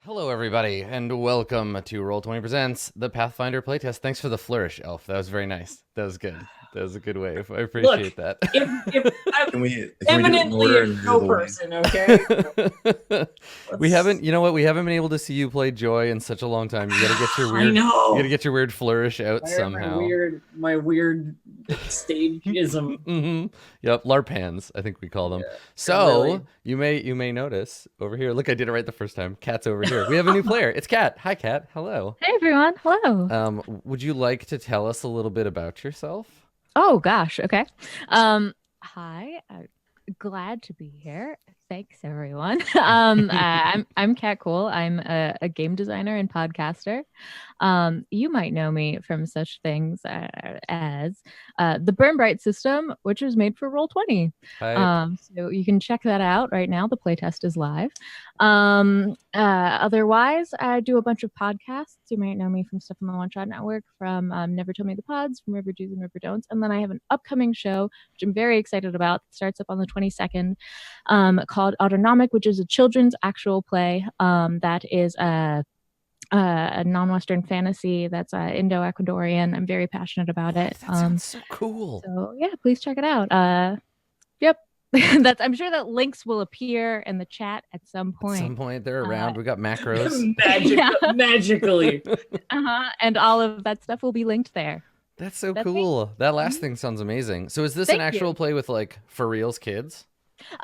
Hello, everybody, and welcome to Roll20 Presents the Pathfinder playtest. Thanks for the flourish, Elf. That was very nice. That was good. That was a good wave. I Look, appreciate that. if I'm Can we do it in eminently order a and do show the wave? person, okay? We Let's- haven't, you know what? We haven't been able to see you play Joy in such a long time. You gotta get your I weird, know. you gotta get your weird flourish out Why are somehow. my weird stageism. Yep, LARP hands, I think we call them. Yeah, So really. you may notice over here. Look, I did it right the first time. Cat's over here. We have a new player. It's Cat. Hi, Cat. Hello. Hey everyone, hello. Would you like to tell us a little bit about yourself? Oh gosh, okay. Hi, glad to be here. Thanks everyone. I'm Kat Cool. I'm a game designer and podcaster. You might know me from such things as the Burn Bright system, which was made for Roll20. Hi. So you can check that out right now. The playtest is live. Otherwise, I do a bunch of podcasts. You might know me from stuff on the One Shot Network, from Never Told Me the Pods, from River Do's and River Don'ts. And then I have an upcoming show, which I'm very excited about. It starts up on the 22nd, called Autonomic, which is a children's actual play that is a non-Western fantasy that's Indo-Ecuadorian. I'm very passionate about it. That sounds so cool. So yeah, please check it out. Yep. I'm sure that links will appear in the chat at some point. At some point, they're around. We got macros. Magically. And all of that stuff will be linked there. That's so That's cool. That last thing sounds amazing. So is this an Thank actual you. play with like for reals kids?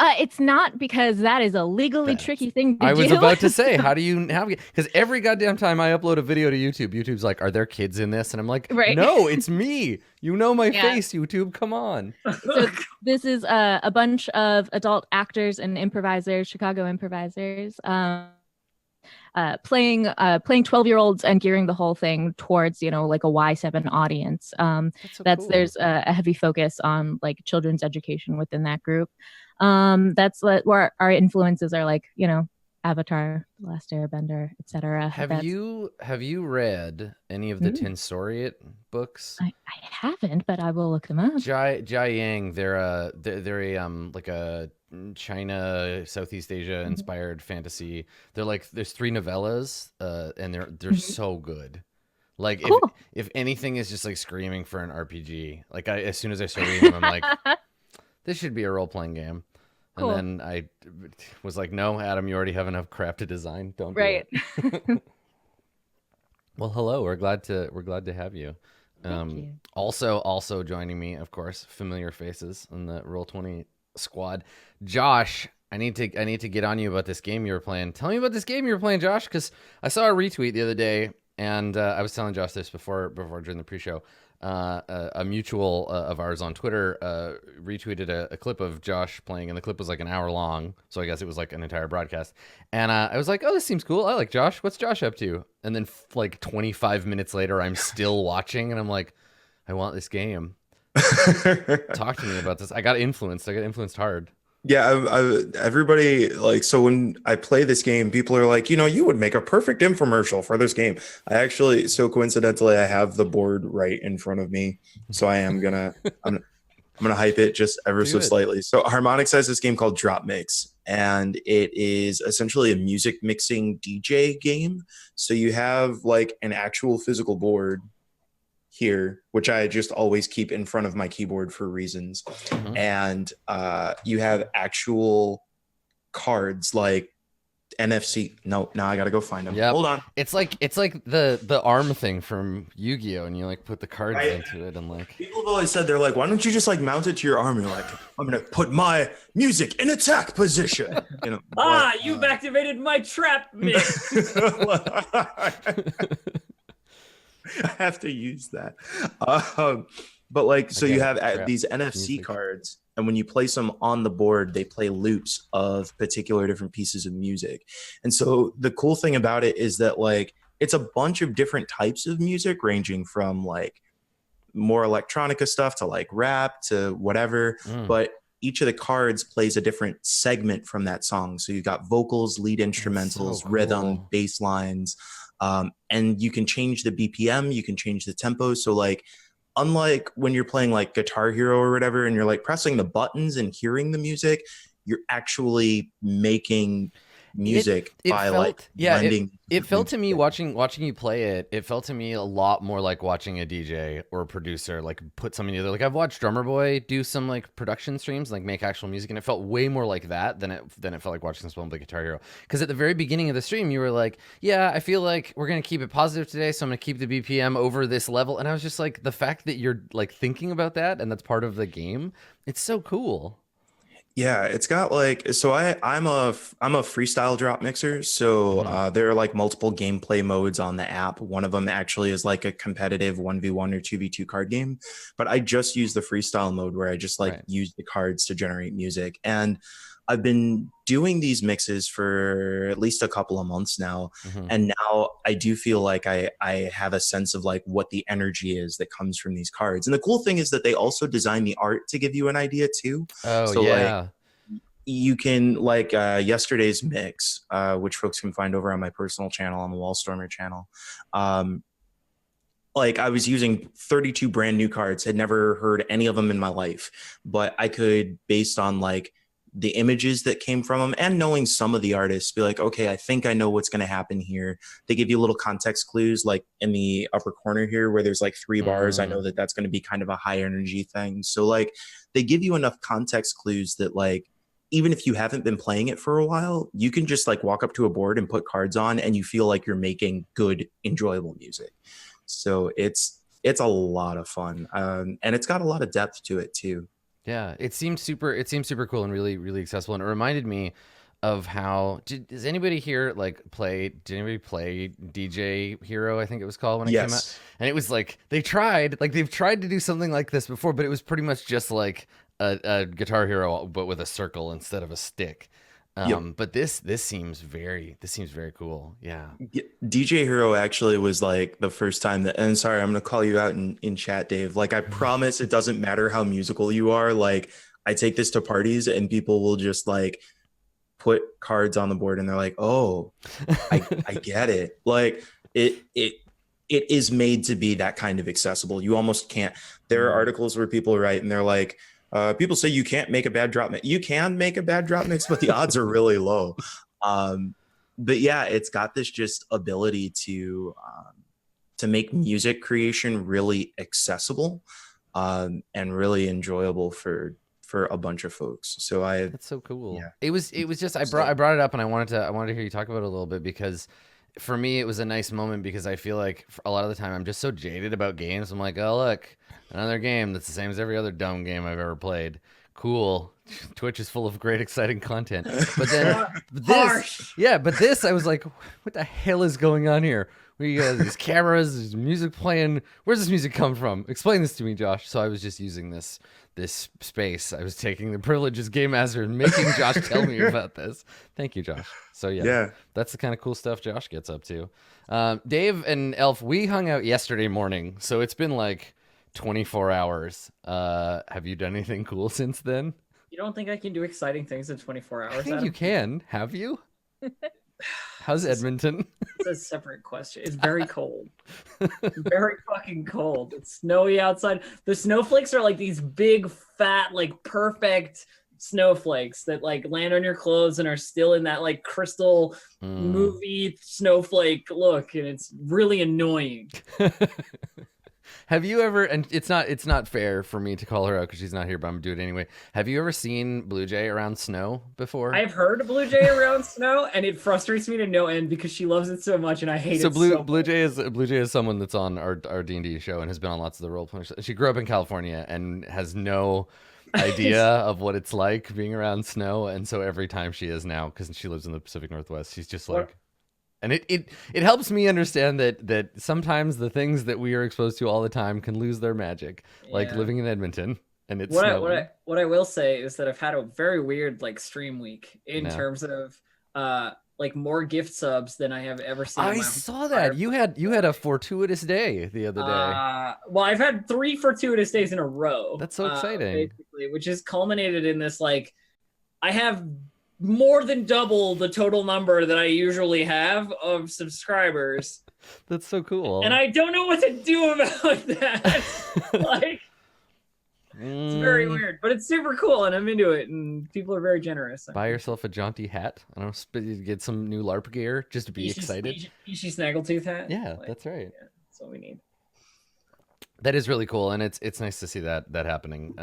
It's not, because that is a legally tricky thing to do. I was about to say, how do you navigate? Because every goddamn time I upload a video to YouTube, YouTube's like, "Are there kids in this?" And I'm like, Right. "No, it's me. You know my Yeah. face, YouTube. Come on." So this is a bunch of adult actors and improvisers, Chicago improvisers, playing 12-year-olds and gearing the whole thing towards, like a Y7 audience. That's so cool. There's a heavy focus on like children's education within that group. That's where our influences are, like, Avatar, The Last Airbender, etc. Have you read any of the Tensoriate books? I haven't, but I will look them up. Jai Yang, they're a like a China, Southeast Asia inspired fantasy. They're like, there's 3 novellas, and they're so good. Like, Cool. if anything is just like screaming for an RPG, like as soon as I started reading them, I'm like, this should be a role playing game. Cool. And then I was like, no, Adam, you already have enough crap to design. Don't do Right. it. Well, hello. We're glad to have you. Thank you. Also joining me, of course, familiar faces in the Roll20 squad. Josh, I need to get on you about this game you were playing. Tell me about this game you were playing, Josh, because I saw a retweet the other day, and I was telling Josh this before during the pre-show. A mutual of ours on Twitter retweeted a clip of Josh playing, and the clip was like an hour long, so I guess it was like an entire broadcast. And I was like, oh, this seems cool. I like Josh. What's Josh up to? And then like 25 minutes later, I'm still watching, and I'm like, I want this game. Talk to me about this. I got influenced hard. Yeah, everybody, like, so when I play this game, people are like, you would make a perfect infomercial for this game. So coincidentally, I have the board right in front of me, so I'm gonna hype it just ever so slightly. So Harmonix has this game called Drop Mix, and it is essentially a music mixing DJ game. So you have like an actual physical board here, which I just always keep in front of my keyboard for reasons. And you have actual cards like NFC. No, now I gotta go find them. Yep. Hold on. It's like the arm thing from Yu-Gi-Oh, and you like put the cards Right. into it, and like People have always said, they're like, why don't you just like mount it to your arm? And you're like, I'm gonna put my music in attack position. You've activated my trap mix. I have to use that. But like, so you have these NFC music cards, and when you place them on the board, they play loops of particular different pieces of music. And so the cool thing about it is that like, it's a bunch of different types of music, ranging from like more electronica stuff to like rap to whatever. But each of the cards plays a different segment from that song. So you've got vocals, lead instrumentals, so rhythm, cool. bass lines. And you can change the BPM, you can change the tempo. So like, unlike when you're playing like Guitar Hero or whatever, and you're like pressing the buttons and hearing the music, you're actually making music it by felt, like blending. it felt to me watching you play it. It felt to me a lot more like watching a DJ or a producer like put something together. Like I've watched Drummer Boy do some like production streams, like make actual music, and it felt way more like that than it felt like watching someone play Guitar Hero. Because at the very beginning of the stream, you were like, "Yeah, I feel like we're gonna keep it positive today, so I'm gonna keep the BPM over this level." And I was just like, the fact that you're like thinking about that and that's part of the game, it's so cool. Yeah, it's got like, so I'm a freestyle drop mixer. So there are like multiple gameplay modes on the app. One of them actually is like a competitive 1v1 or 2v2 card game, but I just use the freestyle mode where I just like use the cards to generate music. And I've been doing these mixes for at least a couple of months now. And now I do feel like I have a sense of like what the energy is that comes from these cards. And the cool thing is that they also design the art to give you an idea too. Oh, so yeah. like you can like yesterday's mix, which folks can find over on my personal channel, on the Wallstormer channel. Like I was using 32 brand new cards, had never heard any of them in my life, but I could, based on like the images that came from them and knowing some of the artists, be like, okay, I think I know what's going to happen here. They give you little context clues, like in the upper corner here where there's like 3 bars. I know that that's going to be kind of a high energy thing. So like they give you enough context clues that like, even if you haven't been playing it for a while, you can just like walk up to a board and put cards on and you feel like you're making good, enjoyable music. So it's a lot of fun. And it's got a lot of depth to it too. Yeah, it seems super cool and really, really accessible. And it reminded me of how does anybody here like did anybody play DJ Hero? I think it was called when it came out. And it was like they've tried to do something like this before, but it was pretty much just like a Guitar Hero but with a circle instead of a stick. But this seems very cool. Yeah. DJ Hero actually was like the first time that, and sorry, I'm going to call you out in chat, Dave. Like I promise it doesn't matter how musical you are. Like I take this to parties and people will just like put cards on the board and they're like, oh, I get it. Like it is made to be that kind of accessible. You almost can't. There are articles where people write and they're like, people say you can't make a bad drop mix. You can make a bad drop mix, but the odds are really low. But yeah, it's got this just ability to make music creation really accessible and really enjoyable for a bunch of folks. So that's so cool. Yeah. It was just I brought it up and I wanted to hear you talk about it a little bit because for me it was a nice moment because I feel like a lot of the time I'm just so jaded about games. I'm like, oh look, another game that's the same as every other dumb game I've ever played. Cool. Twitch is full of great, exciting content. But then this, I was like, what the hell is going on here? We got these cameras, there's music playing. Where's this music come from? Explain this to me, Josh. So I was just using this space. I was taking the privilege as game master and making Josh tell me about this. Thank you, Josh. So yeah, that's the kind of cool stuff Josh gets up to. Dave and Elf, we hung out yesterday morning, so it's been like 24 hours. Have you done anything cool since then? You don't think I can do exciting things in 24 hours? I think you can. Have you? How's Edmonton? It's a separate question. It's very cold. Very fucking cold. It's snowy outside. The snowflakes are like these big, fat, like perfect snowflakes that like land on your clothes and are still in that like crystal movie snowflake look, and it's really annoying. Have you ever, and it's not fair for me to call her out because she's not here, but I'm gonna do it anyway. Have you ever seen Blue Jay around snow before? I've heard Blue Jay around snow, and it frustrates me to no end because she loves it so much, and I hate it. So Blue Jay is someone that's on our D&D show and has been on lots of the role-playing shows. She grew up in California and has no idea of what it's like being around snow, and so every time she is now, because she lives in the Pacific Northwest, she's just like. And it helps me understand that sometimes the things that we are exposed to all the time can lose their magic, like living in Edmonton. And it's what I will say is that I've had a very weird like stream week in terms of like more gift subs than I have ever seen. I saw that you had a fortuitous day the other day. Well, I've had 3 fortuitous days in a row. That's so exciting. Basically, which has culminated in this like I have more than double the total number that I usually have of subscribers. That's so cool. And I don't know what to do about that. Like, It's very weird, but it's super cool, and I'm into it, and people are very generous. Buy yourself a jaunty hat. I don't know, get some new LARP gear just to be excited. Fishy Snaggletooth hat. Yeah, that's right. Yeah, that's what we need. That is really cool, and it's nice to see that happening.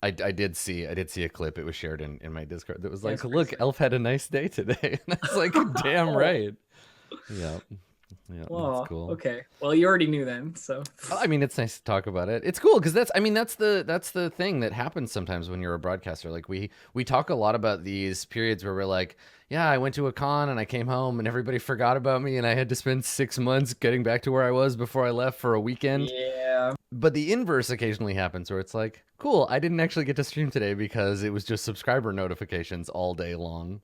I did see a clip. It was shared in my Discord that was like, "Look, Elf had a nice day today," and I was like, "Damn right." Yeah, Well, that's cool. Okay, well, you already knew then, so. I mean, it's nice to talk about it. It's cool because that's the thing that happens sometimes when you're a broadcaster. Like we talk a lot about these periods where we're like, yeah, I went to a con and I came home and everybody forgot about me and I had to spend 6 months getting back to where I was before I left for a weekend. Yeah. But the inverse occasionally happens where it's like, cool, I didn't actually get to stream today because it was just subscriber notifications all day long.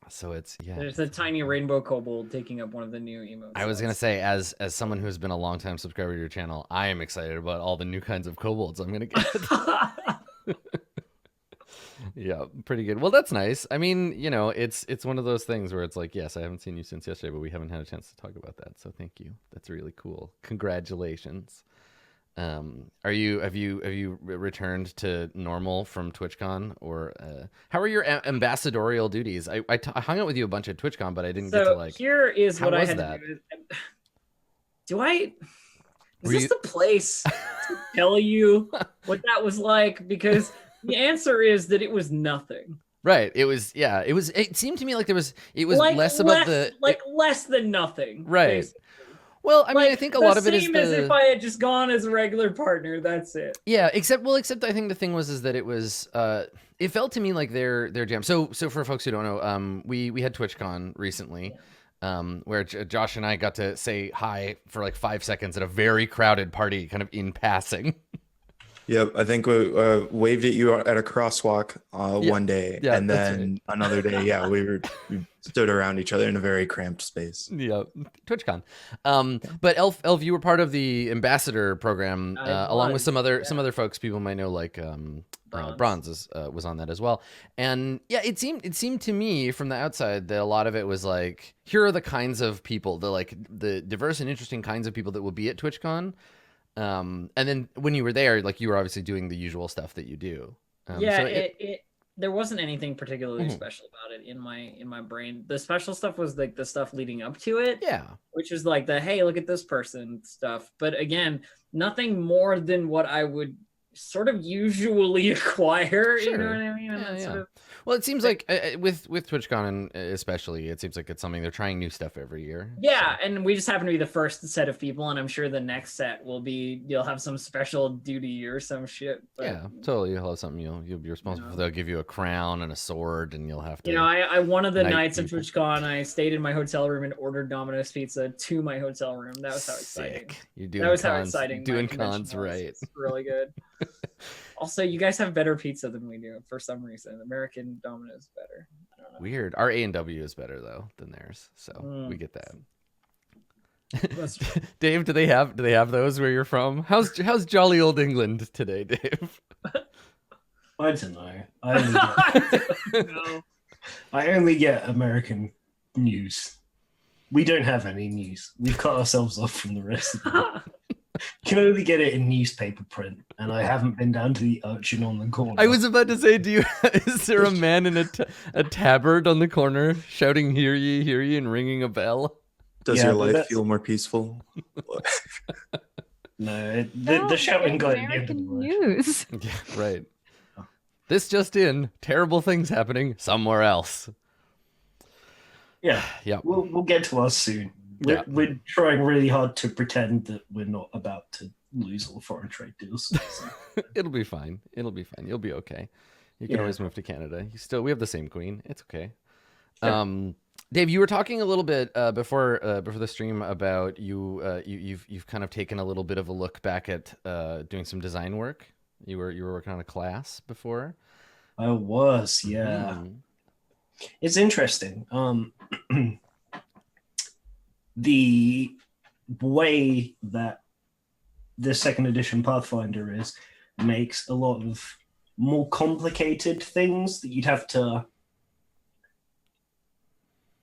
So it's There's a tiny rainbow kobold taking up one of the new emotes. I was gonna say, as someone who's been a long time subscriber to your channel, I am excited about all the new kinds of kobolds I'm gonna get. Yeah, pretty good. Well, that's nice. I mean, it's one of those things where it's like, yes, I haven't seen you since yesterday, but we haven't had a chance to talk about that. So thank you. That's really cool. Congratulations. Have you returned to normal from TwitchCon, or how are your ambassadorial duties? I hung out with you a bunch at TwitchCon, but I didn't get to like. Here is what I had that? to do. Is this the place to tell you what that was like? Because the answer is that it was nothing. Right. It seemed to me like it was like less about less than nothing. Right. Basically. Well, I mean, I think a lot of it is same as if I had just gone as a regular partner. That's it. Yeah, except I think the thing was that it was it felt to me like their jam. So for folks who don't know, we had TwitchCon recently, where Josh and I got to say hi for like 5 seconds at a very crowded party, kind of in passing. Yep, I think we waved at you at a crosswalk one day, and then another day, we stood around each other in a very cramped space. Yeah, TwitchCon. But Elf, you were part of the ambassador program along with some other folks people might know, like Bronze was on that as well. And yeah, it seemed to me from the outside that a lot of it was like, here are the kinds of people, the diverse and interesting kinds of people that will be at TwitchCon. And then when you were there, like, you were obviously doing the usual stuff that you do. There wasn't anything particularly special about it in my brain. The special stuff was like the stuff leading up to it. Yeah. Which is like the, hey, look at this person stuff. But again, nothing more than what I would sort of usually acquire. Sure. You know what I mean? And sort of, well, it seems like with TwitchCon, and especially, it seems like it's something they're trying new stuff every year. Yeah, so. And we just happen to be the first set of people, and I'm sure the next set will be, you'll have some special duty or some shit. But, yeah, totally. You'll have something you'll be responsible for. They'll give you a crown and a sword, and you'll have to. I one of the nights of TwitchCon, I stayed in my hotel room and ordered Domino's pizza to my hotel room. That was how exciting. You're doing how exciting. Doing cons right. It's really good. Also, you guys have better pizza than we do for some reason. American Domino's better. I don't know. Weird. Our A&W is better though than theirs, so we get that. Dave, do they have those where you're from? How's jolly old England today, Dave? I don't know. I only get American news. We don't have any news. We've cut ourselves off from the rest of the world. Can only get it in newspaper print, and I haven't been down to the Aucturn on the corner. I was about to say, is there a man in a tabard on the corner shouting "Hear ye," and ringing a bell? Does your life feel more peaceful? No, the shouting guy at the end of the news. Yeah, right. This just in: terrible things happening somewhere else. Yeah, yeah. We'll get to us soon. We're trying really hard to pretend that we're not about to lose all foreign trade deals. So. It'll be fine. You'll be okay. You can always move to Canada. We have the same queen. It's okay. Sure. Dave, you were talking a little bit before the stream about you've kind of taken a little bit of a look back at doing some design work. You were working on a class before. I was, yeah. Mm-hmm. It's interesting. The way that the second edition Pathfinder makes a lot of more complicated things that you'd have to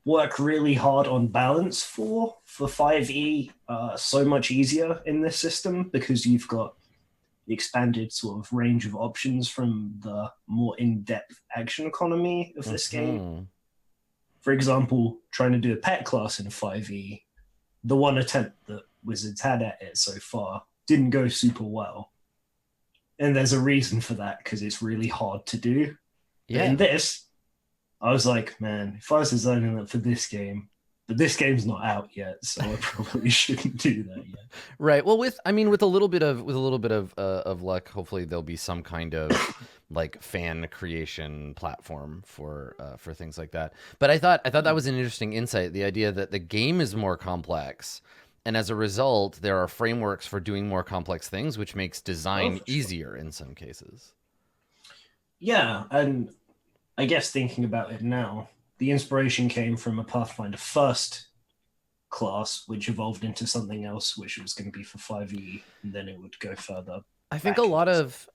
work really hard on balance for 5e so much easier in this system, because you've got expanded sort of range of options from the more in-depth action economy of this game. For example, trying to do a pet class in 5e, the one attempt that Wizards had at it so far didn't go super well. And there's a reason for that, because it's really hard to do. Yeah. In this, I was like, man, if I was designing that for this game, but this game's not out yet, so I probably shouldn't do that yet. Right. Well, with a little bit of luck, hopefully there'll be some kind of like fan creation platform for things like that. But I thought that was an interesting insight, the idea that the game is more complex, and as a result, there are frameworks for doing more complex things, which makes design easier in some cases. Yeah, and I guess thinking about it now, the inspiration came from a Pathfinder first class, which evolved into something else, which was going to be for 5e, and then it would go further. I think a lot of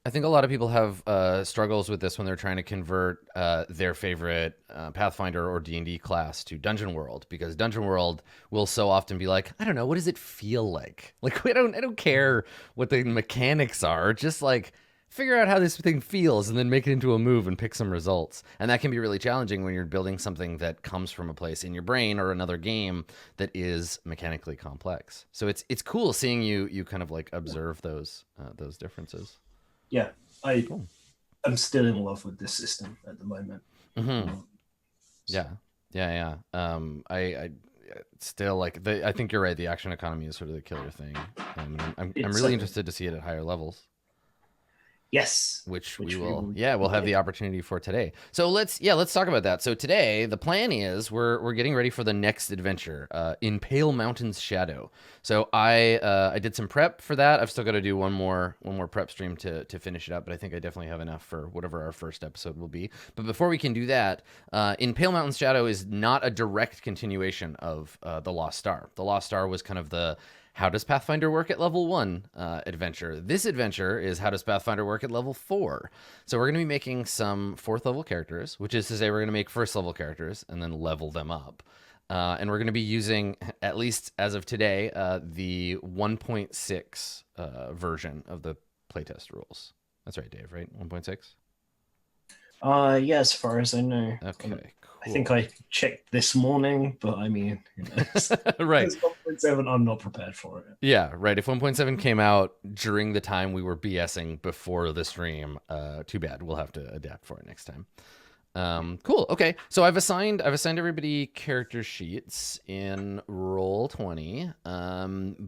people have struggles with this when they're trying to convert their favorite Pathfinder or D&D class to Dungeon World, because Dungeon World will so often be like, I don't know, what does it feel like? Like I don't care what the mechanics are, just like figure out how this thing feels and then make it into a move and pick some results. And that can be really challenging when you're building something that comes from a place in your brain or another game that is mechanically complex. So it's cool seeing you kind of like observe those differences. Yeah, I'm still in love with this system at the moment. Mm-hmm. Yeah. I still like I think you're right. The action economy is sort of the killer thing. I'm really interested to see it at higher levels. Yes, which we will we'll have the opportunity for today. So let's talk about that. So today the plan is we're getting ready for the next adventure, in Pale Mountain's Shadow. So I did some prep for that. I've still got to do one more prep stream to finish it up, but I think I definitely have enough for whatever our first episode will be. But before we can do that, in Pale Mountain's Shadow is not a direct continuation of the Lost Star. The Lost Star was kind of the how does Pathfinder work at level 1 adventure. This adventure is how does Pathfinder work at level 4. So we're going to be making some 4th level characters, which is to say we're going to make 1st level characters and then level them up. And we're going to be using, at least as of today, the 1.6 version of the playtest rules. That's right, Dave, right? 1.6? Yeah, as far as I know. Okay, cool. I think I checked this morning, but I mean, right. 1.7, I'm not prepared for it. Yeah, right. If 1.7 came out during the time we were BSing before the stream, too bad. We'll have to adapt for it next time. Cool. Okay. So I've assigned everybody character sheets in Roll20.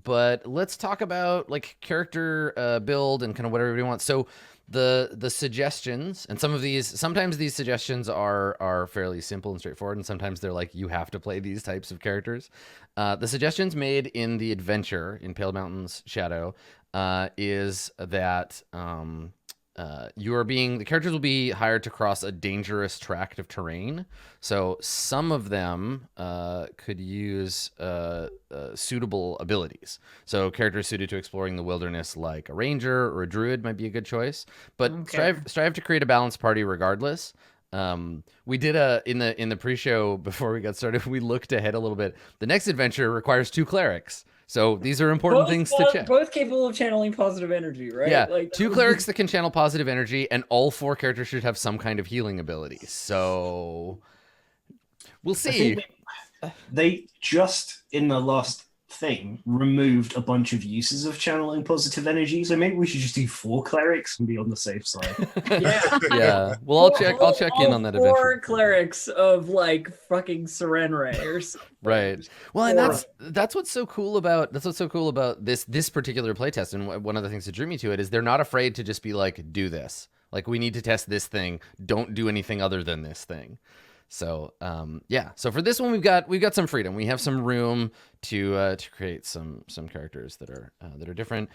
But let's talk about like character build and kind of what everybody wants. So the suggestions, and sometimes these suggestions are fairly simple and straightforward, and sometimes they're like you have to play these types of characters. The suggestions made in the adventure in Pale Mountain's Shadow is that the characters will be hired to cross a dangerous tract of terrain. So some of them could use suitable abilities. So characters suited to exploring the wilderness, like a ranger or a druid, might be a good choice. But strive to create a balanced party regardless. We did in the pre-show before we got started, we looked ahead a little bit. The next adventure requires 2 clerics. So these are important things to check. Both capable of channeling positive energy, right? Yeah, like 2 clerics that can channel positive energy, and all 4 characters should have some kind of healing ability. So we'll see. They just, in the last thing, removed a bunch of uses of channeling positive energy, so maybe we should just do 4 clerics and be on the safe side. Yeah. Well, I'll check in on that eventually. 4 clerics of like fucking Serenray or something. Right. Well, and that's what's so cool about this particular playtest, and one of the things that drew me to it is they're not afraid to just be like, do this. Like, we need to test this thing. Don't do anything other than this thing. So so for this one we've got some freedom. We have some room to create some characters that are different.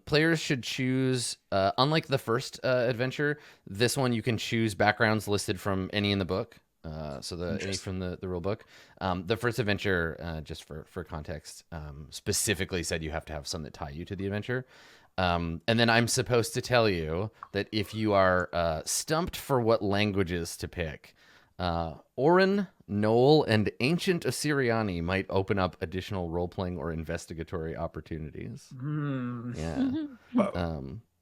Players should choose, unlike the first adventure, this one you can choose backgrounds listed from any in the book. Any from the rule book. The first adventure, just for context, specifically said you have to have some that tie you to the adventure. And then I'm supposed to tell you that if you are stumped for what languages to pick, Orin, Noel, and Ancient Osiriani might open up additional role-playing or investigatory opportunities. Yeah.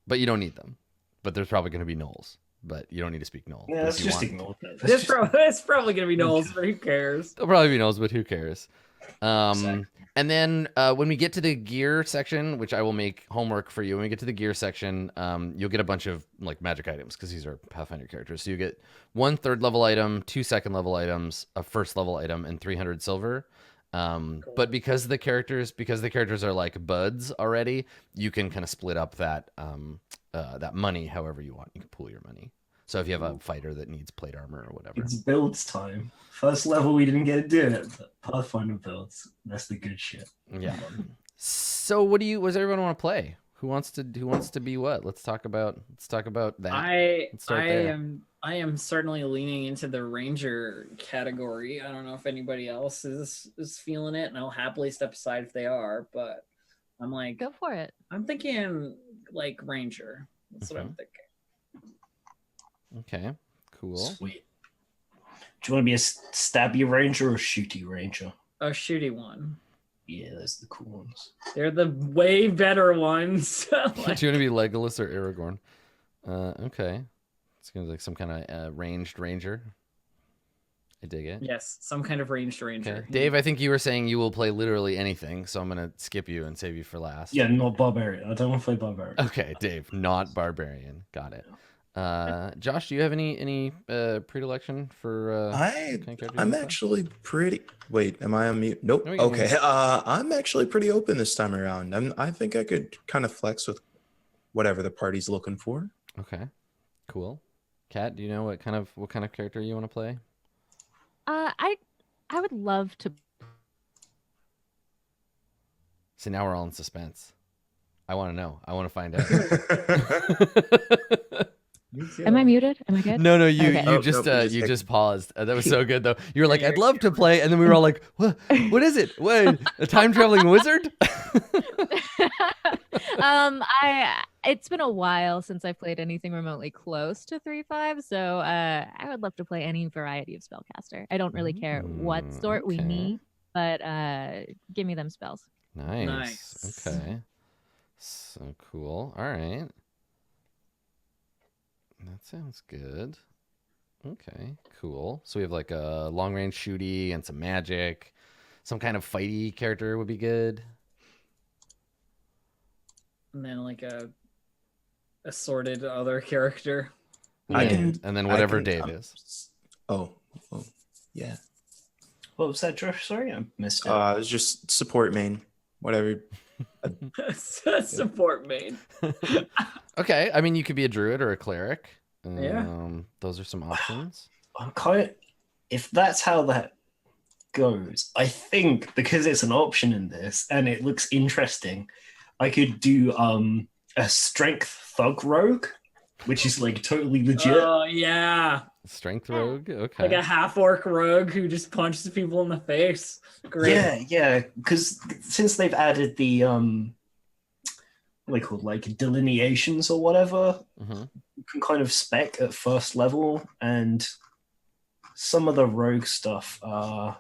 but you don't need them. But there's probably going to be gnolls, but you don't need to speak gnoll. Yeah, But let's if you just want- ignore that. It's probably gonna be Knowles, but who cares? There'll probably be gnolls, but who cares? Exactly. And then when we get to the gear section, which I will make homework for you, when we get to the gear section, you'll get a bunch of like magic items because these are Pathfinder characters. So you get 1 3rd-level item, 2 2nd-level items, a 1st-level item, and 300 silver. But because the characters are like buds already, you can kind of split up that that money however you want. You can pool your money. So if you have a fighter that needs plate armor or whatever. It's builds time. First level, we didn't get to do it, but Pathfinder builds. That's the good shit. Yeah. So what does everyone want to play? Who wants to be what? Let's talk about that. I Let's start there. am certainly leaning into the ranger category. I don't know if anybody else is feeling it, and I'll happily step aside if they are. But I'm like, Go for it. I'm thinking like ranger. That's what I'm thinking. Okay. Cool. Sweet. Do you want to be a stabby ranger or a shooty ranger? A shooty one. Yeah, those are the cool ones. They're the way better ones. Do you want to be Legolas or Aragorn? Okay. It's gonna be like some kind of ranged ranger. I dig it. Yes, some kind of ranged ranger. Okay. Dave, I think you were saying you will play literally anything, so I'm gonna skip you and save you for last. Yeah, not barbarian. I don't want to play barbarian. Okay, Dave, not barbarian. Got it. Josh, do you have any predilection for? I'm actually pretty. Wait, am I on mute? Nope. No, we can hear Okay. I'm actually pretty open this time around. I think I could kind of flex with whatever the party's looking for. Okay, cool. Kat, do you know what kind of character you want to play? I would love to. See, now we're all in suspense. I want to know. I want to find out. Am I muted? Am I good? No, you Okay. you just nope, you just paused. That was so good though. You were like, I'd love to play, and then we were all like, what is it? What, a time traveling wizard? It's been a while since I've played anything remotely close to 3.5, so I would love to play any variety of spellcaster. I don't really care what sort we okay. need, but give me them spells. Nice. Okay. So cool. All right. That sounds good. Okay, cool. So we have like a long range shooty and some magic. Some kind of fighty character would be good. And then like a assorted other character. And then whatever Dave is. Oh, yeah. What was that, Josh? Sorry, I missed it. It was just support main, whatever. Support main. Okay, I mean you could be a druid or a cleric. Yeah. Those are some options. I'm kind of, if that's how that goes, I think because it's an option in this and it looks interesting, I could do a strength thug rogue, which is like totally legit. Oh yeah. Strength rogue. Okay. Like a half orc rogue who just punches people in the face. Great. Yeah, because since they've added the what are they called, like delineations or whatever, you can kind of spec at first level, and some of the rogue stuff God,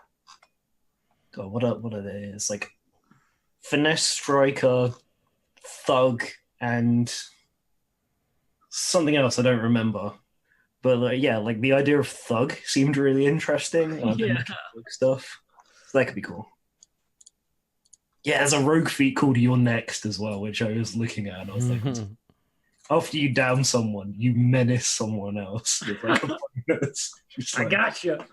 what are they? It's like finesse striker, thug, and something else I don't remember. But like the idea of thug seemed really interesting. Yeah. Rogue stuff. So that could be cool. Yeah, there's a rogue feat called You're Next as well, which I was looking at, and I was like, after you down someone, you menace someone else. With like a bonus. I gotcha.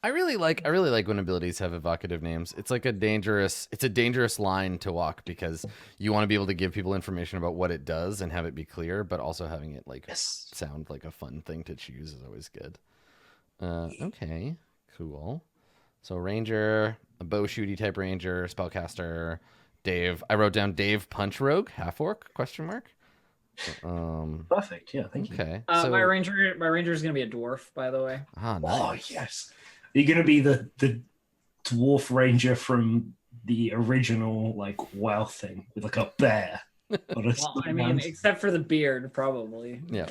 I really like when abilities have evocative names. It's like a dangerous line to walk because you want to be able to give people information about what it does and have it be clear, but also having it like sound like a fun thing to choose is always good. Okay, cool. So ranger, a bow shooty type ranger, spellcaster, Dave. I wrote down Dave Punch Rogue, half orc ? Perfect. Yeah, thank you. Okay. My ranger is gonna be a dwarf, by the way. Nice. Oh yes, you're gonna be the dwarf ranger from the original like WoW thing with like a bear. Well, I mean, except for the beard, probably. Yeah.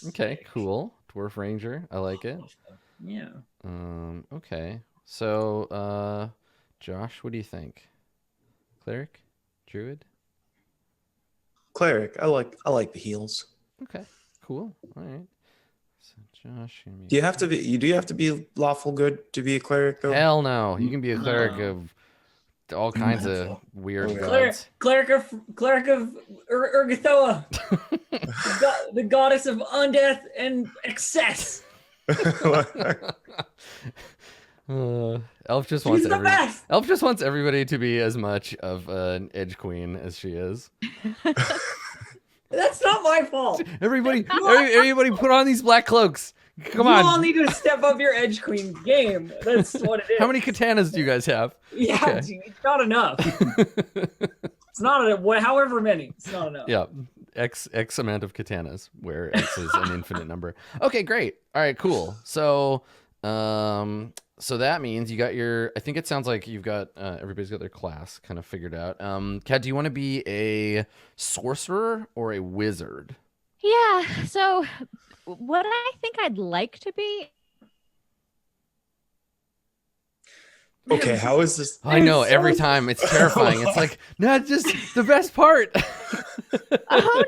Okay. Cool. Dwarf ranger. I like it. Yeah. Okay. So, Josh, what do you think? Cleric, druid? Cleric. I like the heals. Okay, cool. All right. So Josh, Do you have to be lawful good to be a cleric though? hell no. You can be a cleric No. of all kinds of weird Okay. gods. Cleric of Urgathoa, the goddess of undeath and excess. Elf just She's wants the best. Elf just wants everybody to be as much of an edge queen as she is. That's not my fault. Everybody put on these black cloaks. Come you on. all need to step up your edge queen game. That's what it is. How many katanas do you guys have? Yeah, Okay. dude, it's not enough. It's not however many. It's not enough. Yeah. X amount of katanas, where X is an infinite number. Okay, great. All right, cool. So that means you got I think it sounds like you've got everybody's got their class kind of figured out. Kat, do you want to be a sorcerer or a wizard? Yeah. So, what I think I'd like to be. Okay, how is this? I know, every time it's terrifying. It's like, not just the best part. Oh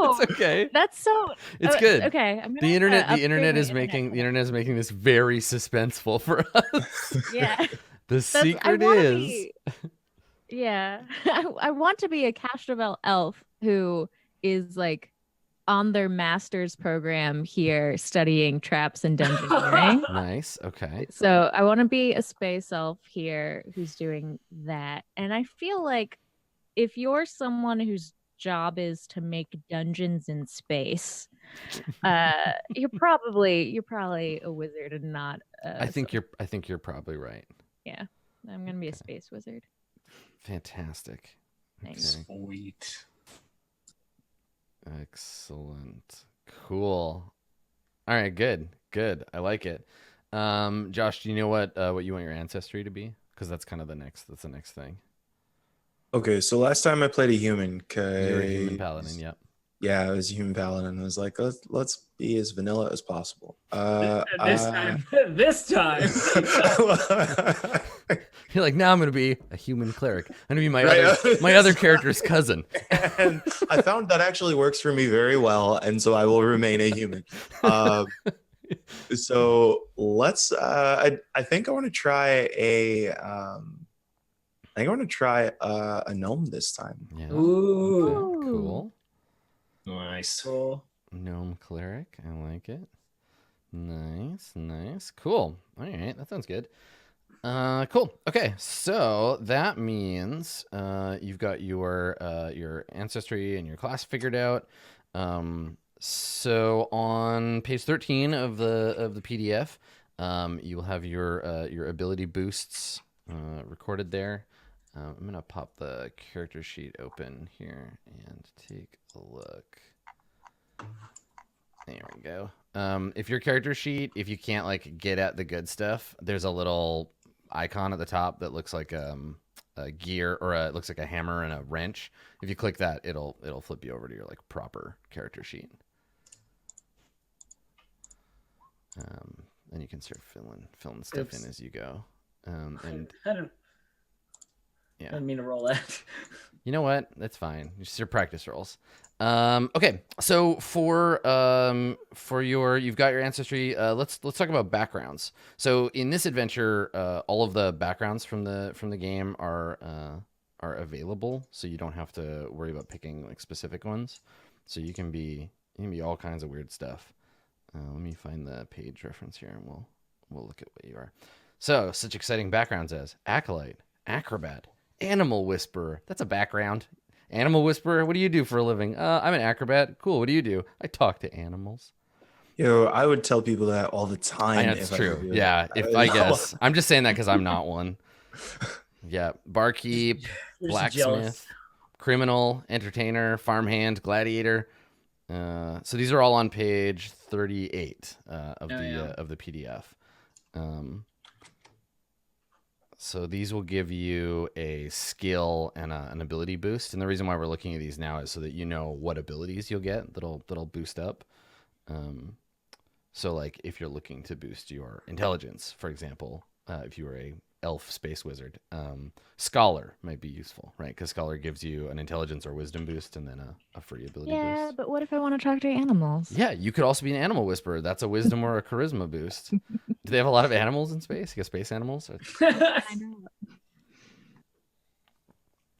no! It's okay. That's so. It's good. Okay, I'm gonna The internet upgrade is my making internet. this very suspenseful for us. Yeah. The I secret wanna is be- yeah, I want to be a Castrovel elf who is like on their master's program here studying traps and dungeoneering. nice. Okay. So I want to be a space elf here who's doing that. And I feel like if you're someone whose job is to make dungeons in space, you're probably a wizard and not. I think you're probably right. Yeah, I'm gonna be a space wizard. Fantastic. Thanks. Okay. Sweet. Excellent. Cool. All right, good. I like it. Josh, do you know what you want your ancestry to be? Because that's kind of the next thing. Okay, so last time I played a human, You're a human paladin, yep. Yeah, I was a human paladin. I was like, let's be as vanilla as possible. This time. You're like, now I'm gonna be a human cleric. I'm gonna be my Right. my other character's cousin. And I found that actually works for me very well, and so I will remain a human. So let's. I think I want to try a gnome this time. Yeah. Ooh. Okay, cool. Nice. Cool. Gnome cleric. I like it. Nice. Cool. All right, that sounds good. Cool. Okay, so that means you've got your ancestry and your class figured out. So on page 13 of the PDF, you will have your ability boosts recorded there. I'm gonna pop the character sheet open here and take a look. There we go. If your character sheet, if you can't like get at the good stuff, there's a little icon at the top that looks like a gear, or it looks like a hammer and a wrench. If you click that, it'll flip you over to your like proper character sheet. And you can start filling stuff Oops. in as you go. And I didn't mean to roll that. you know what? That's fine. It's just your practice rolls. Okay, so for you've got your ancestry. Let's talk about backgrounds. So in this adventure, all of the backgrounds from the game are available, so you don't have to worry about picking like specific ones. So you can be all kinds of weird stuff. Let me find the page reference here, and we'll look at what you are. So such exciting backgrounds as acolyte, acrobat, animal whisperer. That's a background. Animal whisperer. What do you do for a living? I'm an acrobat. Cool. What do you do? I talk to animals. Yo, I would tell people that all the time. I know, it's if true. I were you. Yeah. If I guess I'm just saying that because I'm not one. Yeah. Barkeep, You're just blacksmith, jealous. criminal, entertainer, farmhand, gladiator. So these are all on page 38 of the PDF. So these will give you a skill and an ability boost. And the reason why we're looking at these now is so that you know what abilities you'll get that'll boost up. So like if you're looking to boost your intelligence, for example, if you were elf space wizard. Scholar might be useful, right? Because scholar gives you an intelligence or wisdom boost and then a free ability Yeah, boost. but what if I want to talk to animals? Yeah, you could also be an animal whisperer. That's a wisdom or a charisma boost. Do they have a lot of animals in space? You got space animals? I know.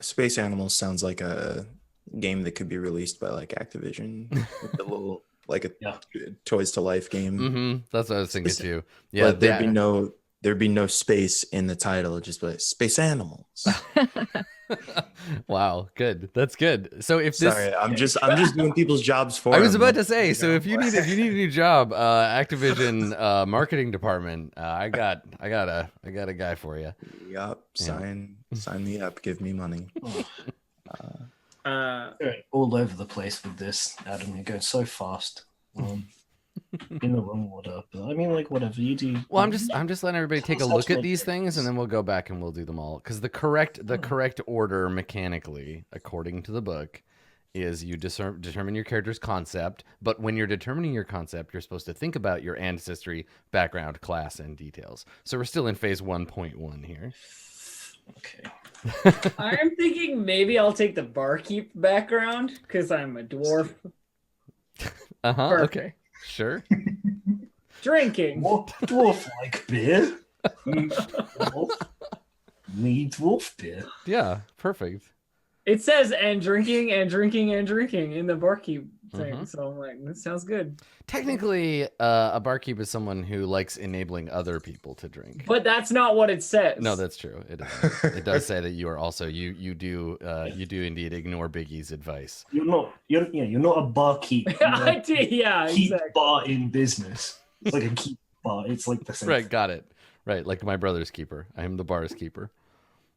Space Animals sounds like a game that could be released by like Activision, with a little like a Yeah. Toys to Life game. Mm-hmm. That's what I was thinking too. Yeah, But there'd be no space in the title. It'd just be like Space Animals. Wow, good. That's good. So if this, Sorry, I'm just doing people's jobs for I was them. about to say, so if you need a new job, Activision marketing department, I got a guy for you. Yup. Sign me up. Give me money. You're all over the place with this, Adam. You're going so fast. In the wrong order, but I mean, like, whatever you do. Well, I'm just letting everybody take a Sounds look at like these it. things, and then we'll go back and we'll do them all. Because the correct order mechanically, according to the book, is you determine your character's concept. But when you're determining your concept, you're supposed to think about your ancestry, background, class, and details. So we're still in phase 1.1 here. Okay. I'm thinking maybe I'll take the barkeep background because I'm a dwarf. Okay. Sure. Drinking. Dwarf like beer. Dwarf. Me dwarf beer. Yeah. Perfect. It says and drinking and drinking and drinking in the barkeep thing. Mhm. So I'm like, this sounds good. Technically, a barkeep is someone who likes enabling other people to drink. But that's not what it says. No, that's true. It does say that you are also you do indeed ignore Biggie's advice. You're not a barkeep. You're I a did, yeah, keep exactly. bar in business. It's like a keep bar. It's like the same. Right, got it. Right, like my brother's keeper. I am the bar's keeper.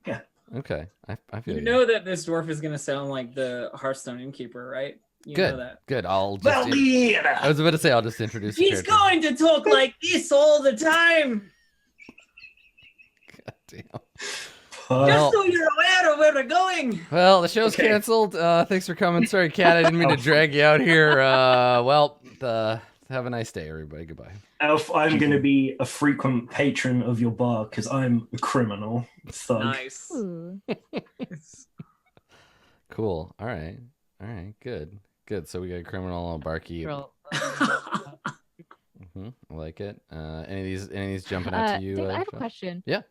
Yeah. Okay, I feel You know that this dwarf is gonna sound like the Hearthstone innkeeper, right? You know that. Good. I'll just. Well, I was about to say I'll just introduce. the He's character. going to talk like this all the time. God damn. Well, Just so you're aware of where we're going. Well, the show's Okay. canceled. Thanks for coming. Sorry, Kat. I didn't mean to drag you out here. Have a nice day, everybody. Goodbye. Elf, I'm going to be a frequent patron of your bar because I'm a criminal thug. Nice. Ooh. Cool. All right. Good. So we got a criminal, a barkeep. Girl. I like it. Any of these jumping out to you? Dave, I have a Josh? question. Yeah.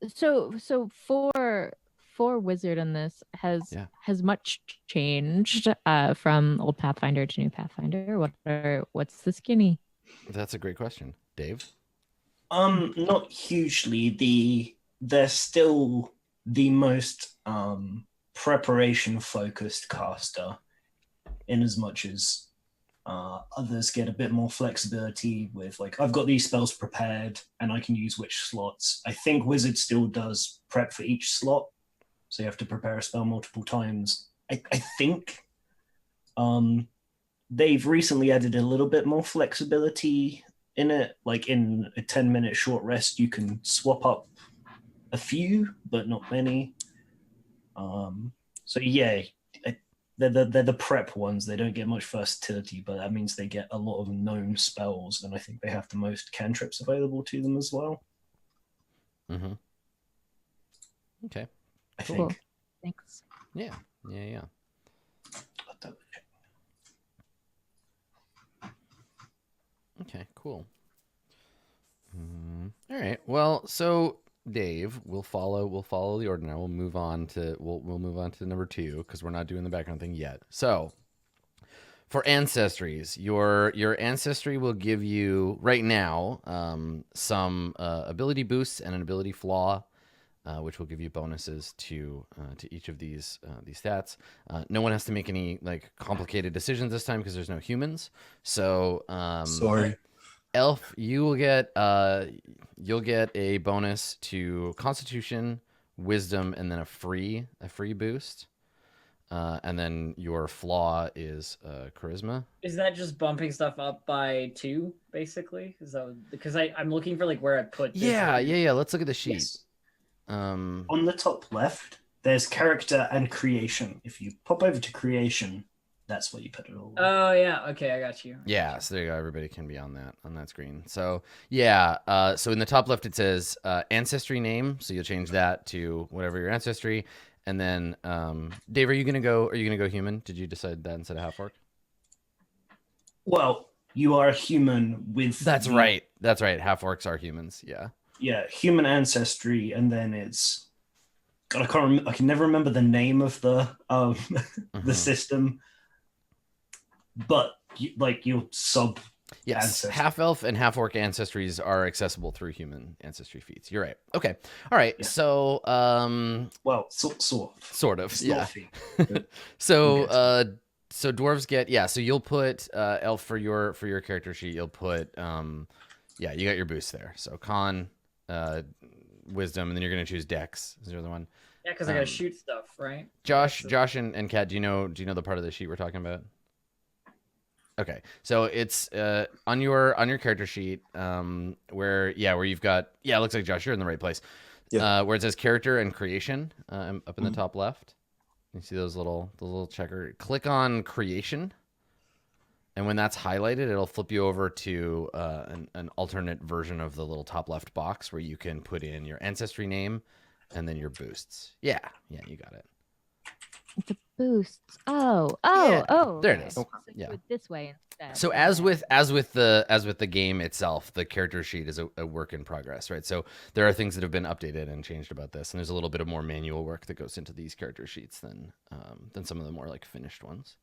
So for wizard in this has much changed from old Pathfinder to new Pathfinder? What's the skinny? That's a great question, Dave. Not hugely. They're still the most preparation focused caster, in as much as others get a bit more flexibility with, like, I've got these spells prepared and I can use which slots. I think wizard still does prep for each slot, so you have to prepare a spell multiple times. I think they've recently added a little bit more flexibility in it. Like in a 10-minute short rest, you can swap up a few, but not many. So yeah, they're the prep ones. They don't get much versatility, but that means they get a lot of known spells, and I think they have the most cantrips available to them as well. Mm-hmm. Okay. I Cool. think. Thanks. Yeah. I'll double check. Okay. Cool. All right. Well, so Dave, we'll follow the order now. We'll move on to number 2 because we're not doing the background thing yet. So for ancestries, your ancestry will give you right now some ability boosts and an ability flaw, which will give you bonuses to each of these stats. No one has to make any like complicated decisions this time because there's no humans. So Sorry. Elf, you'll get a bonus to Constitution, Wisdom, and then a free boost. And then your flaw is Charisma. Is that just bumping stuff up by 2, basically? Is that because I'm looking for like where I put this? Yeah. Let's look at the sheet. Yes. On the top left, there's character and creation. If you pop over to creation, that's where you put it all. Oh yeah, okay, I got you. Yeah, so there you go. Everybody can be on that screen. So yeah, so in the top left it says ancestry name. So you'll change that to whatever your ancestry. And then Dave, are you gonna go human? Did you decide that instead of half orc? Well, you are a human with. That's right. That's right. Half orcs are humans. Yeah. Yeah, human ancestry, and then it's. God, I can never remember the name of the the system. But your sub. Yes, ancestry. half elf and half orc ancestries are accessible through human ancestry feats. You're right. Okay. All right. Yeah. So Well, sort of. Sort of. Yeah. But So dwarves get so you'll put elf for your character sheet. You'll put you got your boost there. So con, wisdom, and then you're gonna choose dex. Is the other one? Yeah, because I gotta shoot stuff, right? Josh and Kat, do you know the part of the sheet we're talking about? Okay, so it's on your character sheet where you've got it looks like Josh, you're in the right place. Yeah. Where it says character and creation up in the top left. You see those little checker. Click on creation, and when that's highlighted, it'll flip you over to an alternate version of the little top left box where you can put in your ancestry name and then your boosts. Yeah, you got it. The boosts. Oh. There it okay. is. So Yeah. do it this way instead. So as with the game itself, the character sheet is a work in progress, right? So there are things that have been updated and changed about this, and there's a little bit of more manual work that goes into these character sheets than some of the more like finished ones.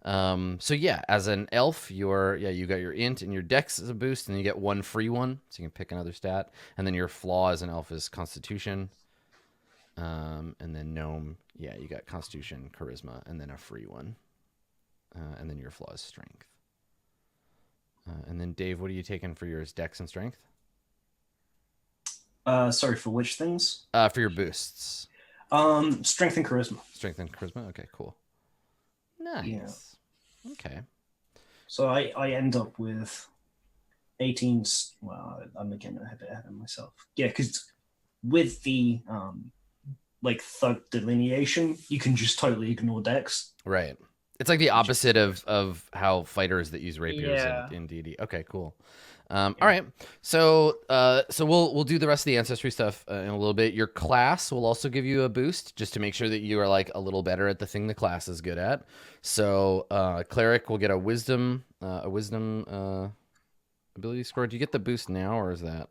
So yeah, as an elf, you got your int and your dex as a boost, and you get one free one, so you can pick another stat, and then your flaw as an elf is constitution. And then gnome, you got constitution, charisma, and then a free one. And then your flaw is strength. And then Dave, what are you taking for yours? Dex and strength? Sorry, for which things? For your boosts. Strength and charisma. Strength and charisma? Okay, cool. Nice. Yeah. Okay. So I end up with 18. Well, I'm again a bit ahead of myself. Yeah, because with the thug delineation, you can just totally ignore dex. Right. It's like the opposite of how fighters that use rapiers in D&D. Okay, cool. All right. So we'll do the rest of the ancestry stuff in a little bit. Your class will also give you a boost just to make sure that you are like a little better at the thing the class is good at. So cleric will get a wisdom ability score. Do you get the boost now, or is that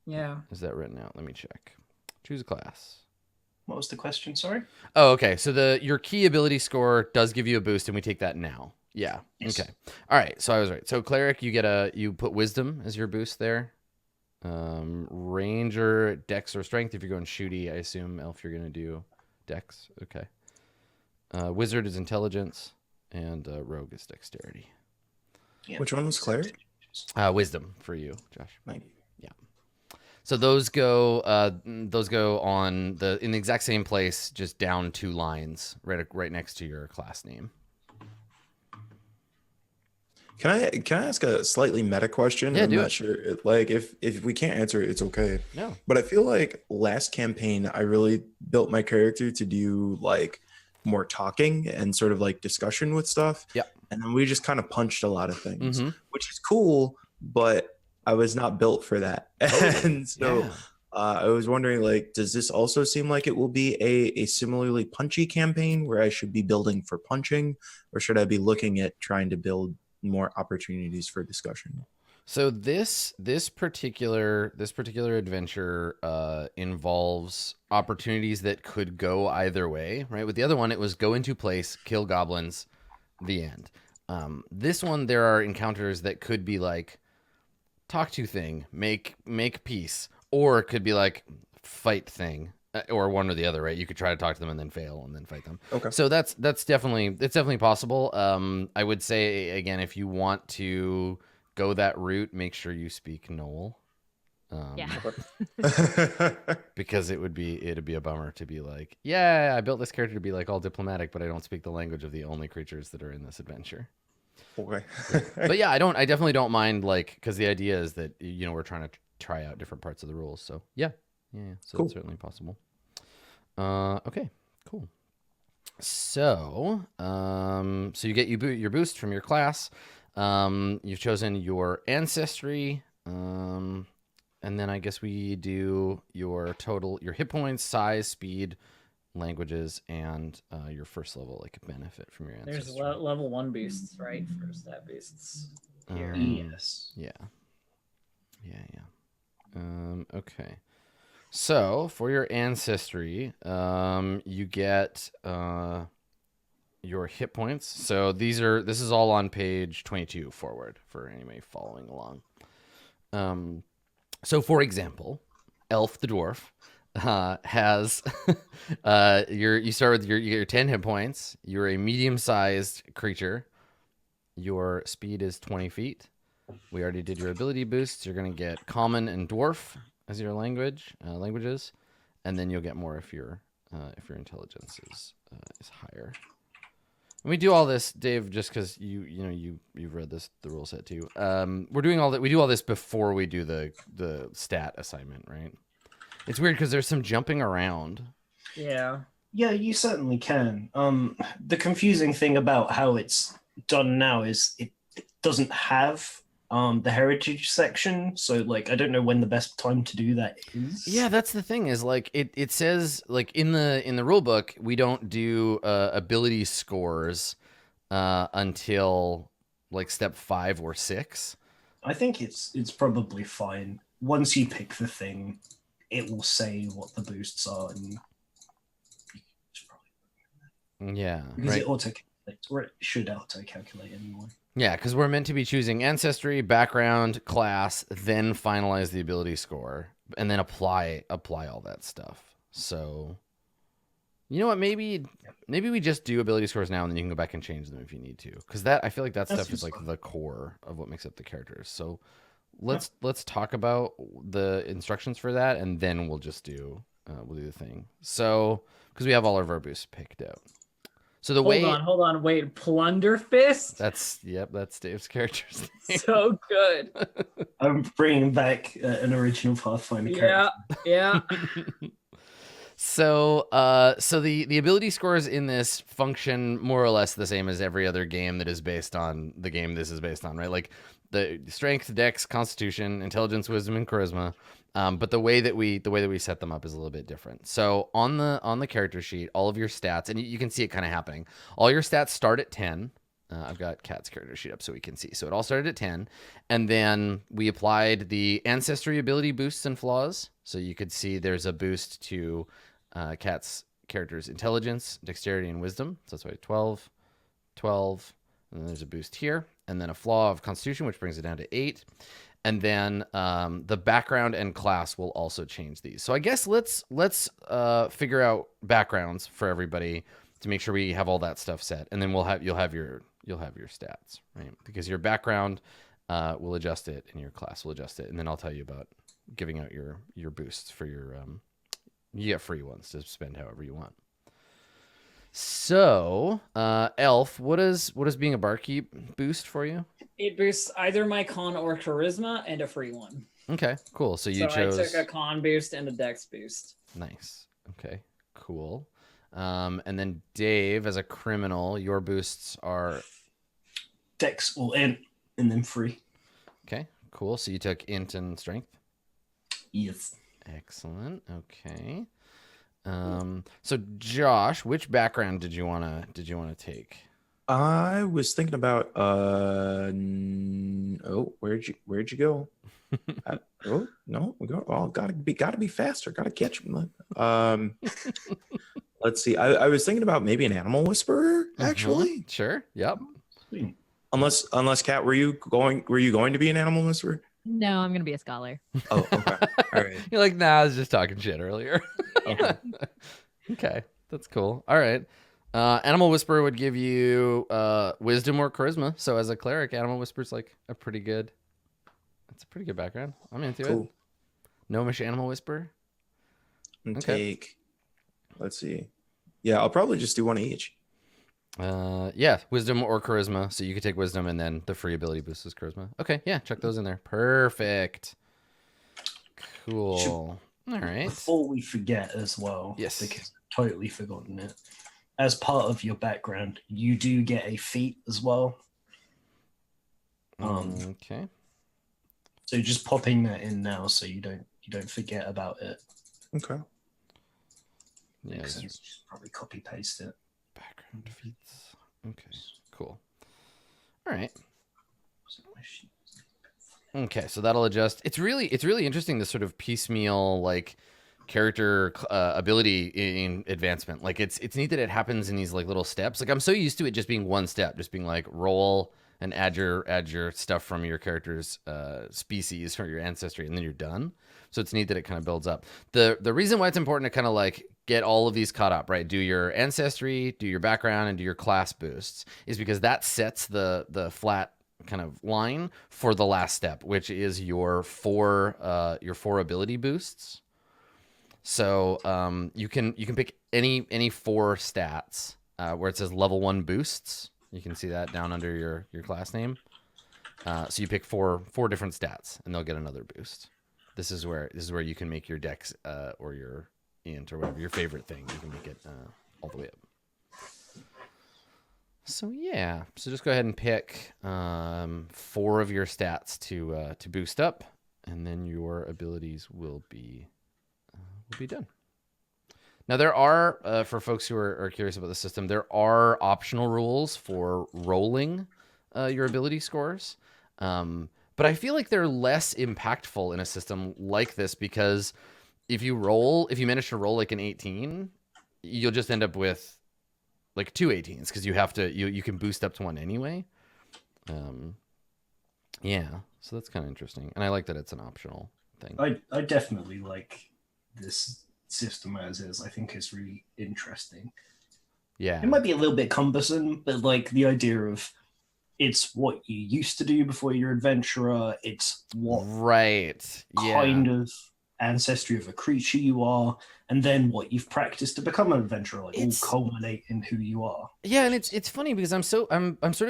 written out? Let me check. Choose a class. What was the question? Sorry. Oh, okay. So your key ability score does give you a boost, and we take that now. Yeah. Yes. Okay. All right. So I was right. So cleric, you put wisdom as your boost there. Ranger, dex or strength. If you're going shooty, I assume elf you're gonna do dex. Okay. Wizard is intelligence, and rogue is dexterity. Yeah. Which one was cleric? Wisdom for you, Josh. Right. So those go in the exact same place, just down 2 lines, right next to your class name. Can I ask a slightly meta question? Yeah, I'm not sure. Like, if we can't answer it, it's okay. No. But I feel like last campaign, I really built my character to do like more talking and sort of like discussion with stuff. Yeah. And then we just kind of punched a lot of things, Mm-hmm. which is cool, but I was not built for that. And so I was wondering, like, does this also seem like it will be a similarly punchy campaign where I should be building for punching, or should I be looking at trying to build more opportunities for discussion? So this particular adventure involves opportunities that could go either way, right? With the other one, it was go into place, kill goblins, the end. This one, there are encounters that could be like talk to thing, make peace, or it could be like fight thing, or one or the other, right? You could try to talk to them and then fail and then fight them. Okay. So it's definitely possible. I would say again, if you want to go that route, make sure you speak Knoll. Because it'd be a bummer to be like, I built this character to be like all diplomatic, but I don't speak the language of the only creatures that are in this adventure. Okay. But yeah, I definitely don't mind, like, because the idea is that we're trying to try out different parts of the rules. So yeah. So Cool. It's certainly possible. Okay, cool. So, so you get your boost from your class. You've chosen your ancestry. And then I guess we do your total, your hit points, size, speed, languages, and your first level like benefit from your ancestry. There's level 1 boosts, right? For stat boosts here. Yes. Yeah. Okay. So for your ancestry, you get your hit points. So this is all on page 22 forward for anybody following along. So for example, Elf the dwarf has you start with your 10 hit points. You're a medium-sized creature. Your speed is 20 feet. We already did your ability boosts. You're going to get common and dwarf as your languages, and then you'll get more if your intelligence is higher. And we do all this, Dave, just because you've read the rule set too. We're doing all that. We do all this before we do the stat assignment, right? It's weird because there's some jumping around. Yeah. Yeah, you certainly can. The confusing thing about how it's done now is it doesn't have the heritage section, so like I don't know when the best time to do that is. Yeah, that's the thing is like it says like in the rule book we don't do ability scores until like step 5 or 6. I think it's probably fine. Once you pick the thing, it will say what the boosts are, and yeah, because right. it auto-calculates, or it should auto-calculate anyway. Yeah, because we're meant to be choosing ancestry, background, class, then finalize the ability score, and then apply all that stuff. So, you know what? Maybe we just do ability scores now, and then you can go back and change them if you need to. Because I feel like that stuff is like the core of what makes up the characters. So let's talk about the instructions for that, and then we'll just do the thing. So because we have all of our boosts picked out. So Hold on, wait, Plunder Fist? That's Dave's character's name. So good. I'm bringing back an original Pathfinder character. Yeah. So the ability scores in this function more or less the same as every other game that is based on the game this is based on, right? Like the strength, dex, constitution, intelligence, wisdom, and charisma. But the way that we set them up is a little bit different. So on the character sheet, all of your stats, and you can see it kind of happening. All your stats start at 10. I've got Kat's character sheet up so we can see. So it all started at 10, and then we applied the ancestry ability boosts and flaws. So you could see there's a boost to Kat's character's intelligence, dexterity, and wisdom. So that's why 12, and then there's a boost here, and then a flaw of constitution, which brings it down to 8. And then the background and class will also change these. So I guess let's figure out backgrounds for everybody to make sure we have all that stuff set, and then you'll have your stats, right? Because your background will adjust it, and your class will adjust it, and then I'll tell you about giving out your boosts for your you get free ones to spend however you want. So, Elf, what does being a barkeep boost for you? It boosts either my con or charisma and a free one. Okay, cool. So you chose. I took a con boost and a dex boost. Nice. Okay, cool. And then Dave, as a criminal, your boosts are Dex or int, and then free. Okay, cool. So you took int and strength. Yes. Excellent. Okay. So Josh, which background did you wanna take? I was thinking about where'd you go? Oh no, we go. Oh, gotta be faster. Gotta catch him. Let's see. I was thinking about maybe an animal whisperer. Actually, Sure. Yep. Sweet. Unless Kat, were you going to be an animal whisperer? No, I'm gonna be a scholar. Oh, okay. All right. You're like, nah, I was just talking shit earlier. Okay. Okay, that's cool. All right. Animal Whisperer would give you wisdom or charisma. So as a cleric, Animal Whisperer's like a pretty good. That's a pretty good background. I'm into it. Gnomish Animal Whisperer. And Okay. Let's see. Yeah, I'll probably just do one each. Yeah, wisdom or charisma. So you could take wisdom and then the free ability boost is charisma. Okay, yeah, chuck those in there. Perfect. Cool. All right. Before we forget as well, Yes. because I've totally forgotten it. as part of your background, you do get a feat as well. Okay. So just popping that in now, so you don't forget about it. Okay. Yeah. Makes sense. Just probably copy paste it. Background feats. Okay. Cool. All right. Okay, so that'll adjust. It's really interesting, this sort of piecemeal like character ability in advancement. Like it's neat that it happens in these like little steps. Like I'm so used to it just being one step, just being like roll and add your stuff from your character's species or your ancestry, and then you're done. So it's neat that it kind of builds up. The reason why it's important to kind of like get all of these caught up, right? Do your ancestry, do your background, and do your class boosts, is because that sets the flat kind of line for the last step, which is your four ability boosts. So you can pick any 4 stats where it says level 1 boosts. You can see that down under your class name. So you pick four different stats, and they'll get another boost. This is where you can make your dex or your int or whatever your favorite thing. You can make it all the way up. So yeah, so just go ahead and pick 4 of your stats to boost up, and then your abilities will be done. Now there are for folks who are curious about the system, there are optional rules for rolling your ability scores, but I feel like they're less impactful in a system like this, because if you manage to roll like an 18, you'll just end up with like 2 18s, because you can boost up to 1 anyway. Yeah, so that's kind of interesting, and I like that it's an optional thing. I definitely like this system as is. I think it's really interesting. Yeah, it might be a little bit cumbersome, but like the idea of it's what you used to do before you're adventurer, it's what kind of ancestry of a creature you are, and then what you've practiced to become an adventurer, like all culminate in who you are. Yeah, and it's funny because I'm sort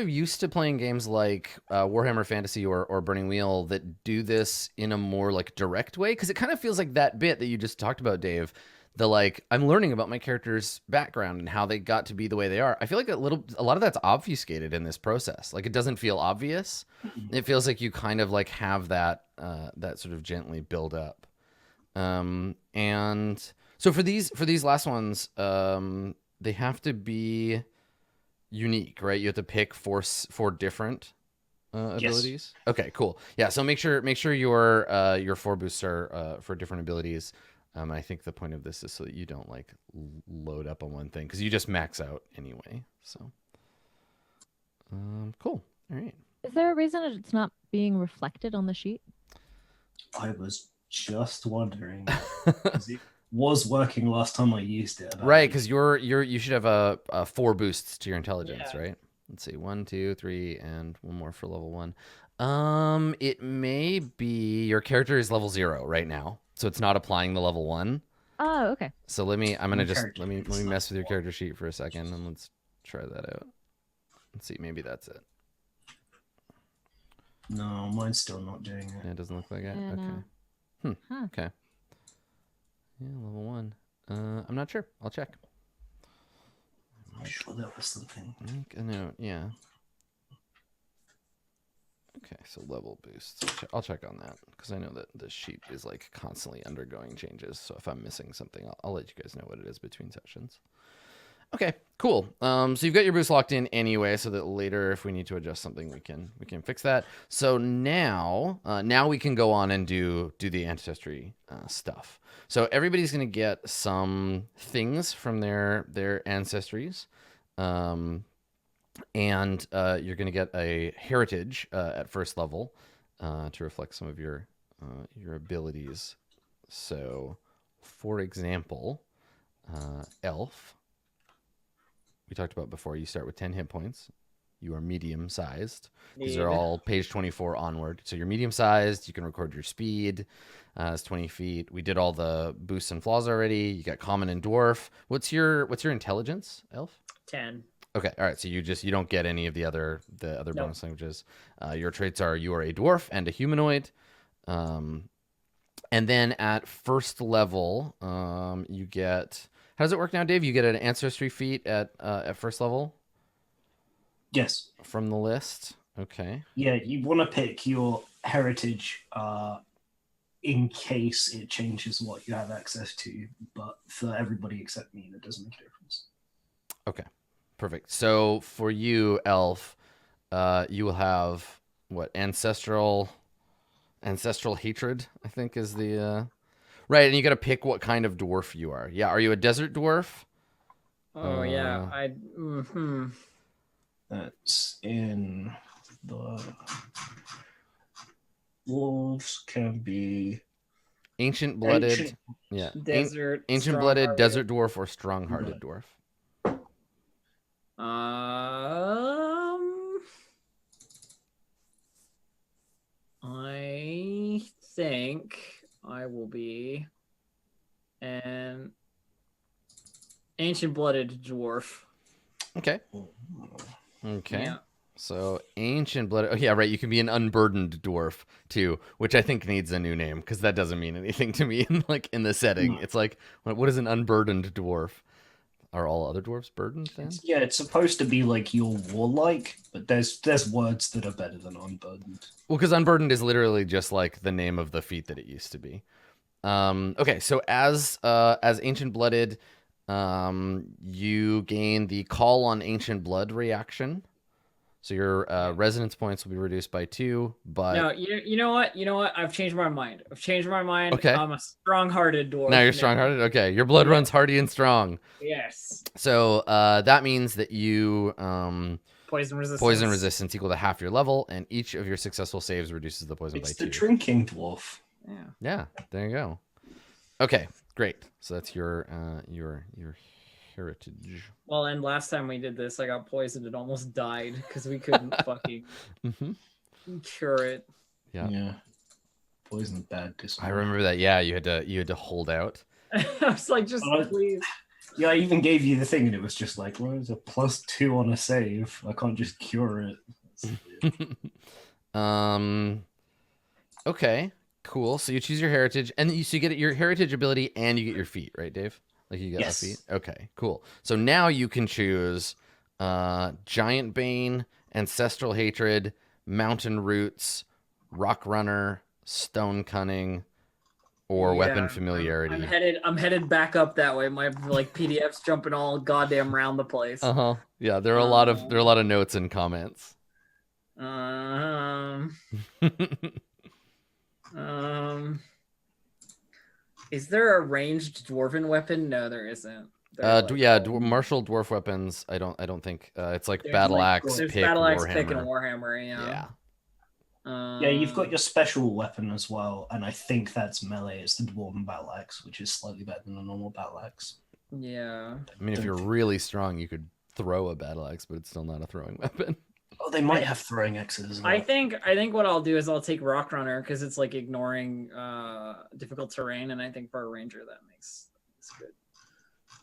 of used to playing games like Warhammer Fantasy or Burning Wheel that do this in a more like direct way, because it kind of feels like that bit that you just talked about, Dave. The like, I'm learning about my character's background and how they got to be the way they are. I feel like a lot of that's obfuscated in this process. Like, it doesn't feel obvious. It feels like you kind of like have that sort of gently build up. And so for these last ones, they have to be unique, right? You have to pick 4 different abilities. Yes. Okay, cool. Yeah, so make sure your 4 boosts are for different abilities. I think the point of this is so that you don't like load up on one thing, because you just max out anyway. So, cool. All right. Is there a reason it's not being reflected on the sheet? I was just wondering. It was working last time I used it. Right, because you should have a 4 boosts to your intelligence, right? Let's see, 1, 2, 3, and 1 more for level 1. It may be your character is level 0 right now, so it's not applying the level 1. Oh, okay. So let me mess with your character sheet for a second, and let's try that out. Let's see, maybe that's it. No, mine's still not doing it. Yeah, it doesn't look like it. Yeah, okay. no. Okay. Yeah, level 1. I'm not sure. I'll check. I'm sure that was something. Make a note. Yeah. Okay, so level boosts. I'll check on that, because I know that the sheet is like constantly undergoing changes. So if I'm missing something, I'll let you guys know what it is between sessions. Okay, cool. So you've got your boost locked in anyway, so that later if we need to adjust something, we can fix that. So now we can go on and do the ancestry stuff. So everybody's gonna get some things from their ancestries. And you're going to get a heritage at first level to reflect some of your abilities. So, for example, elf, we talked about before, you start with 10 hit points. You are medium-sized. These are all page 24 onward. So you're medium-sized. You can record your speed. It's 20 feet. We did all the boosts and flaws already. You got common and dwarf. What's your intelligence, elf? 10. Okay, all right. So you don't get any of the other bonus languages. Your traits are you are a dwarf and a humanoid, and then at first level, you get How does it work now, Dave? You get an ancestry feat at first level Yes. from the list. Okay. Yeah, you want to pick your heritage in case it changes what you have access to, but for everybody except me, that doesn't make a difference. Okay. Perfect. So for you, Elf, you will have what ancestral hatred, I think is the right, and you got to pick what kind of dwarf you are. Yeah, are you a desert dwarf? Oh yeah, That's in the wolves can be Ancient blooded, yeah, desert, ancient blooded strong-hearted. desert dwarf or strong hearted dwarf. I think I will be an ancient-blooded dwarf. Okay. Okay. Yeah. So ancient blood. Oh yeah, right. You can be an unburdened dwarf too, which I think needs a new name because that doesn't mean anything to me in the setting. It's like, what is an unburdened dwarf? Are all other dwarves burdened then? Yeah, it's supposed to be like you're warlike, but there's words that are better than unburdened. Well, because unburdened is literally just like the name of the feat that it used to be. Okay, so as ancient blooded, you gain the call on ancient blood reaction. So your resonance points will be reduced by 2, but No, you know what? I've changed my mind. Okay. I'm a strong-hearted dwarf. now you're strong-hearted. Okay, your blood runs hardy and strong. Yes. So that means that you Poison resistance equal to half your level, and each of your successful saves reduces the poison It's by 2. the drinking dwarf. Yeah. Yeah, there you go. Okay, great. So that's your heritage. Well, and last time we did this, I got poisoned and almost died because we couldn't fucking cure it. Yeah. Poison bad I remember that. Yeah, you had to hold out. I was like, just please. Yeah, I even gave you the thing, and it was just like, well, it's a +2 on a save. I can't just cure it. Okay, cool. So you choose your heritage, and you get your heritage ability, and you get your feat, right, Dave? Like you get a feat. Okay, cool. So now you can choose Giant Bane, Ancestral Hatred, Mountain Roots, Rock Runner, Stone Cunning, or Weapon Familiarity. I'm headed back up that way. My PDF's jumping all goddamn around the place. Yeah, there are a lot of notes and comments. Is there a ranged dwarven weapon? No, there isn't. Martial dwarf weapons. I don't think it's like battle axe, pick, pick, and warhammer. Yeah. Yeah, you've got your special weapon as well, and I think that's melee. It's the dwarven battle axe, which is slightly better than a normal battle axe. Yeah. I mean, if you're really strong, you could throw a battle axe, but it's still not a throwing weapon. Oh, they might have throwing axes as well. I think what I'll do is I'll take Rock Runner because it's like ignoring difficult terrain, and I think for a ranger that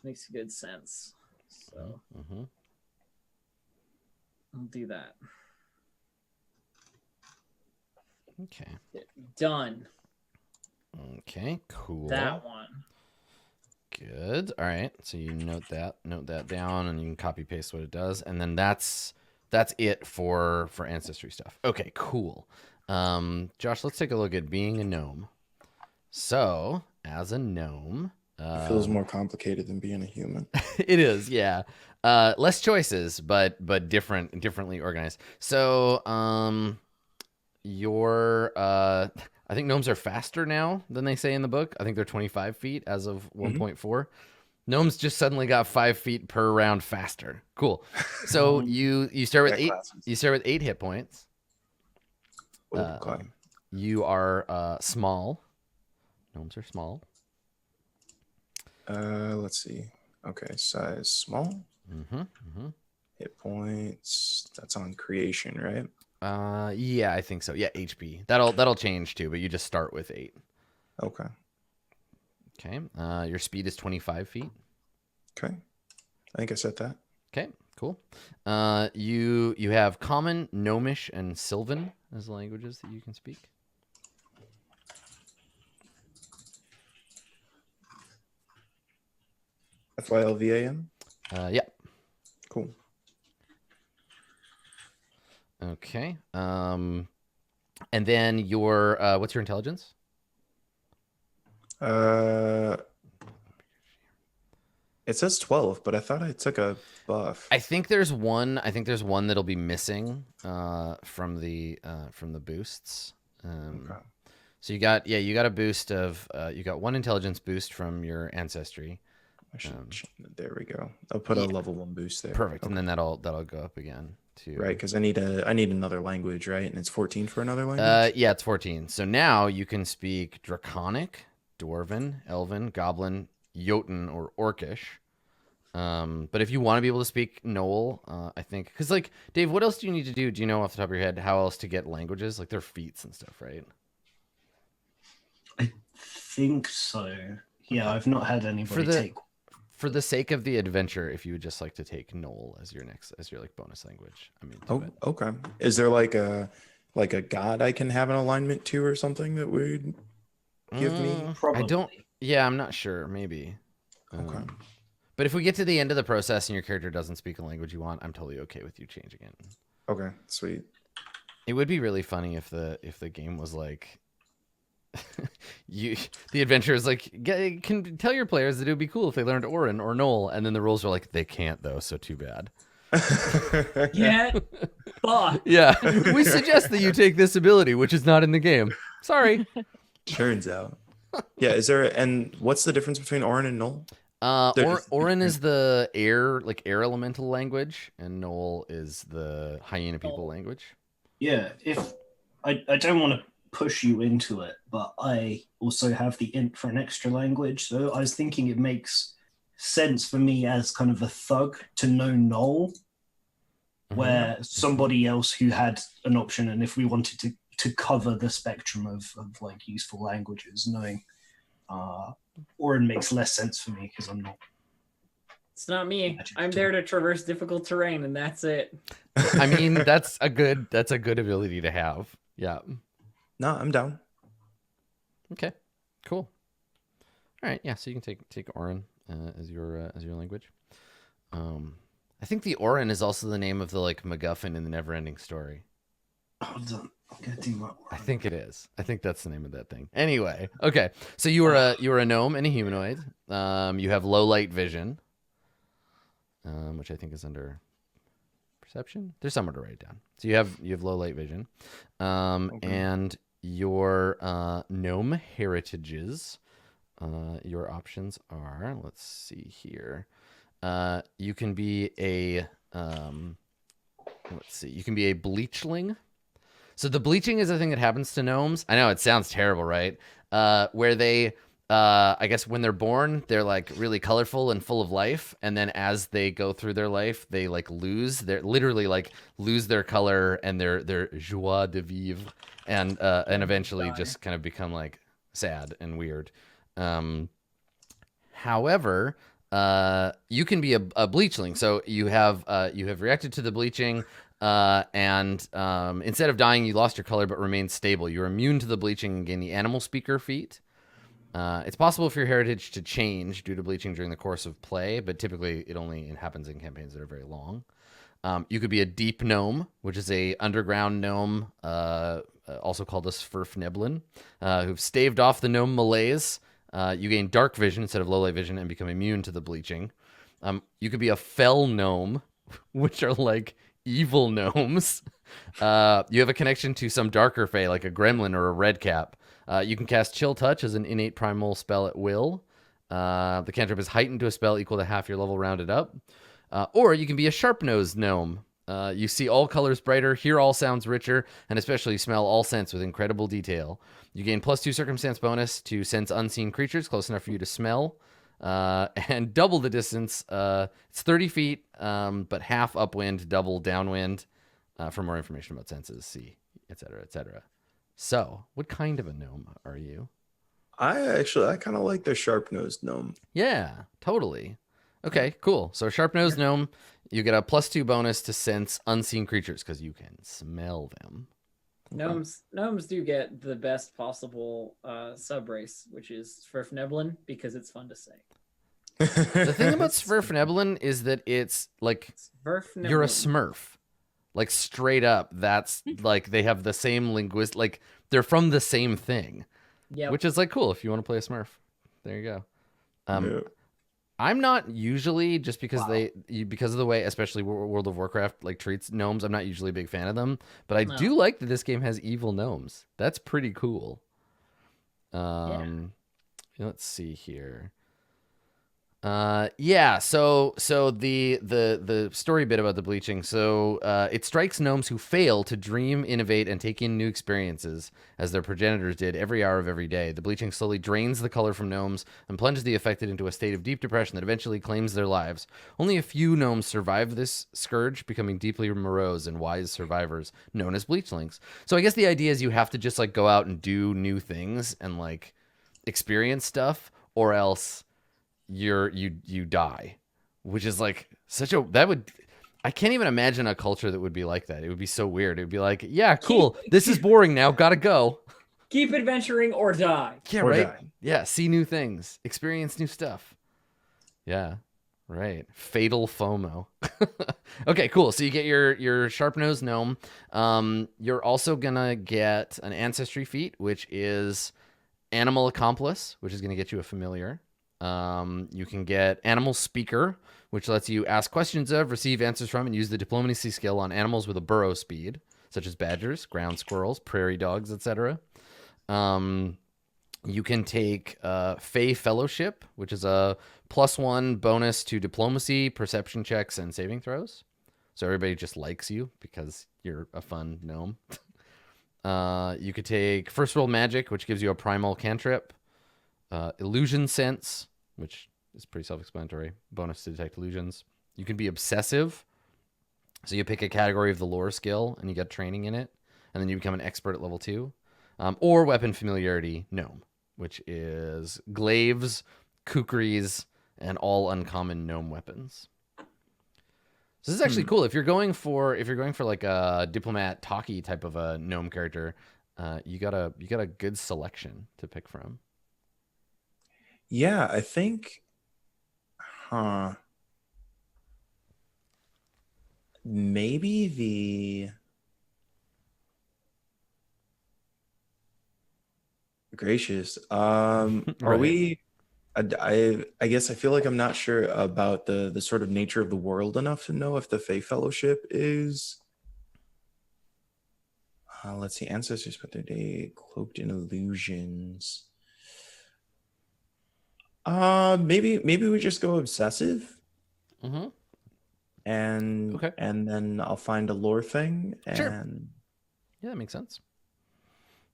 makes good sense. So I'll do that. Okay. Done. Okay, cool. That one. Good. All right. So you note that down, and you can copy paste what it does, and then that's it for ancestry stuff. Okay, cool. Josh, let's take a look at being a gnome. So, as a gnome, feels more complicated than being a human. It is, yeah. Less choices, but differently organized. So, I think gnomes are faster now than they say in the book. I think they're 25 feet as of 1.4. Gnomes just suddenly got 5 feet per round faster. Cool. So you start with 8. You start with 8 hit points. Okay. You are small. Gnomes are small. Let's see. Okay, size small. Hit points. That's on creation, right? Yeah, I think so. Yeah, HP. That'll change too, but you just start with 8. Okay. Okay. Your speed is 25 feet. Okay. I think I said that. Okay, cool. You have Common, Gnomish, and Sylvan as languages that you can speak. FYLVAN. Yeah. Cool. Okay. And then your what's your intelligence? It says 12, but I thought I took a buff. I think there's one. I think there's one that'll be missing from the boosts. Okay. So you got a boost of you got one intelligence boost from your ancestry. There we go. I'll put a level 1 boost there. Perfect, Okay. and then that'll go up again too. Right, because I need another language, right? And it's 14 for another language. Yeah, it's 14. So now you can speak Draconic, Dwarven, Elven, Goblin, Jotun, or Orcish. But if you want to be able to speak Knoll, I think, because like Dave, what else do you need to do? Do you know off the top of your head how else to get languages? Like their feats and stuff, right? I think so. Yeah, I've not had anybody take. For the sake of the adventure, if you would just like to take Knoll as your like bonus language, I mean. Oh, okay. Is there like a god I can have an alignment to or something that would give me? Probably. I don't. Yeah, I'm not sure. Maybe. Okay. But if we get to the end of the process and your character doesn't speak a language you want, I'm totally okay with you changing it. Okay, sweet. It would be really funny if the game was like the adventure is like can tell your players that it would be cool if they learned Orin or Knoll, and then the rules are like they can't though, so too bad. Yeah. Fuck. Yeah. We suggest that you take this ability, which is not in the game. Sorry. Turns out. Yeah, and what's the difference between Orin and Knoll? Orin is the air elemental language, and Knoll is the hyena people language. Yeah, if I don't want to push you into it, but I also have the int for an extra language, so I was thinking it makes sense for me as kind of a thug to know Knoll, where somebody else who had an option, and if we wanted to cover the spectrum of like useful languages, knowing Orin makes less sense for me because I'm not. It's not me. I'm there to traverse difficult terrain, and that's it. I mean, that's a good ability to have. Yeah. No, I'm down. Okay. Cool. All right. Yeah. So you can take Orin as your language. I think the Orin is also the name of the like MacGuffin in the Neverending Story. Hold on. I'm gonna do my. I think it is. I think that's the name of that thing. Anyway, okay. So you were a gnome and a humanoid. You have low light vision, which I think is under perception. There's somewhere to write it down. So you have low light vision, and your gnome heritages. Your options are. Let's see here. You can be a You can be a bleachling. So the bleaching is a thing that happens to gnomes. I know it sounds terrible, right? Where they, I guess when they're born, they're like really colorful and full of life. And then as they go through their life, they like lose their color and their joie de vivre, and eventually just kind of become like sad and weird. However, you can be a bleachling. So you have reacted to the bleaching. And instead of dying, you lost your color but remained stable. You're immune to the bleaching and gain the animal speaker feat. It's possible for your heritage to change due to bleaching during the course of play, but typically it only happens in campaigns that are very long. You could be a deep gnome, which is a underground gnome, also called a Sverfneblin, who've staved off the gnome malaise. You gain dark vision instead of low light vision and become immune to the bleaching. You could be a fell gnome, which are like evil gnomes. You have a connection to some darker fae like a gremlin or a redcap. You can cast Chill Touch as an innate primal spell at will. The cantrip is heightened to a spell equal to half your level rounded up. Or you can be a sharp-nosed gnome. You see all colors brighter, hear all sounds richer, and especially smell all scents with incredible detail. You gain +2 circumstance bonus to sense unseen creatures close enough for you to smell. And double the distance. It's 30 feet, but half upwind, double downwind. For more information about senses, see, etc., etc. So, what kind of a gnome are you? I kind of like the sharp-nosed gnome. Yeah, totally. Okay, cool. So, sharp-nosed gnome, you get a +2 bonus to sense unseen creatures because you can smell them. Gnomes do get the best possible subrace, which is Sverfneblin, because it's fun to say. The thing about Sverfnebelin is that it's like you're a Smurf. Like straight up, that's like they have the same linguist, like they're from the same thing. Yeah. Which is like cool if you want to play a Smurf. There you go. Yeah. I'm not usually, just because Wow. because of the way, especially World of Warcraft like treats gnomes, I'm not usually a big fan of them. But I No. do like that this game has evil gnomes. That's pretty cool. Let's see here. So the story bit about the bleaching. So it strikes gnomes who fail to dream, innovate, and take in new experiences as their progenitors did every hour of every day. The bleaching slowly drains the color from gnomes and plunges the affected into a state of deep depression that eventually claims their lives. Only a few gnomes survive this scourge, becoming deeply morose and wise survivors known as bleachlings. So I guess the idea is you have to just like go out and do new things and like experience stuff, or else you die, which is like I can't even imagine a culture that would be like that. It would be so weird. It would be like, yeah, cool, this is boring now, gotta go. Keep adventuring or die. Yeah, Or right. die. Yeah, see new things, experience new stuff. Yeah, right. Fatal FOMO. Okay, cool. So you get your sharp-nosed gnome. You're also gonna get an ancestry feat, which is Animal Accomplice, which is gonna get you a familiar. You can get Animal Speaker, which lets you ask questions of, receive answers from, and use the diplomacy skill on animals with a burrow speed, such as badgers, ground squirrels, prairie dogs, etc. You can take Fey Fellowship, which is a +1 bonus to diplomacy, perception checks, and saving throws. So everybody just likes you because you're a fun gnome. You could take First Roll Magic, which gives you a primal cantrip. Illusion Sense, which is pretty self-explanatory. Bonus to detect illusions. You can be obsessive. So you pick a category of the lore skill and you get training in it. And then you become an expert at level 2. Or Weapon Familiarity Gnome, which is glaives, kukris, and all uncommon gnome weapons. So this is actually cool. If you're going for like a diplomat talkie type of a gnome character, you got a good selection to pick from. Yeah, I think, maybe the gracious. Are Right. we? I guess I feel like I'm not sure about the sort of nature of the world enough to know if the Fey Fellowship is. Let's see, ancestors spent their day cloaked in illusions. Maybe we just go obsessive, Mm-hmm. and Okay. and then I'll find a lore thing, Sure. and Yeah, that makes sense.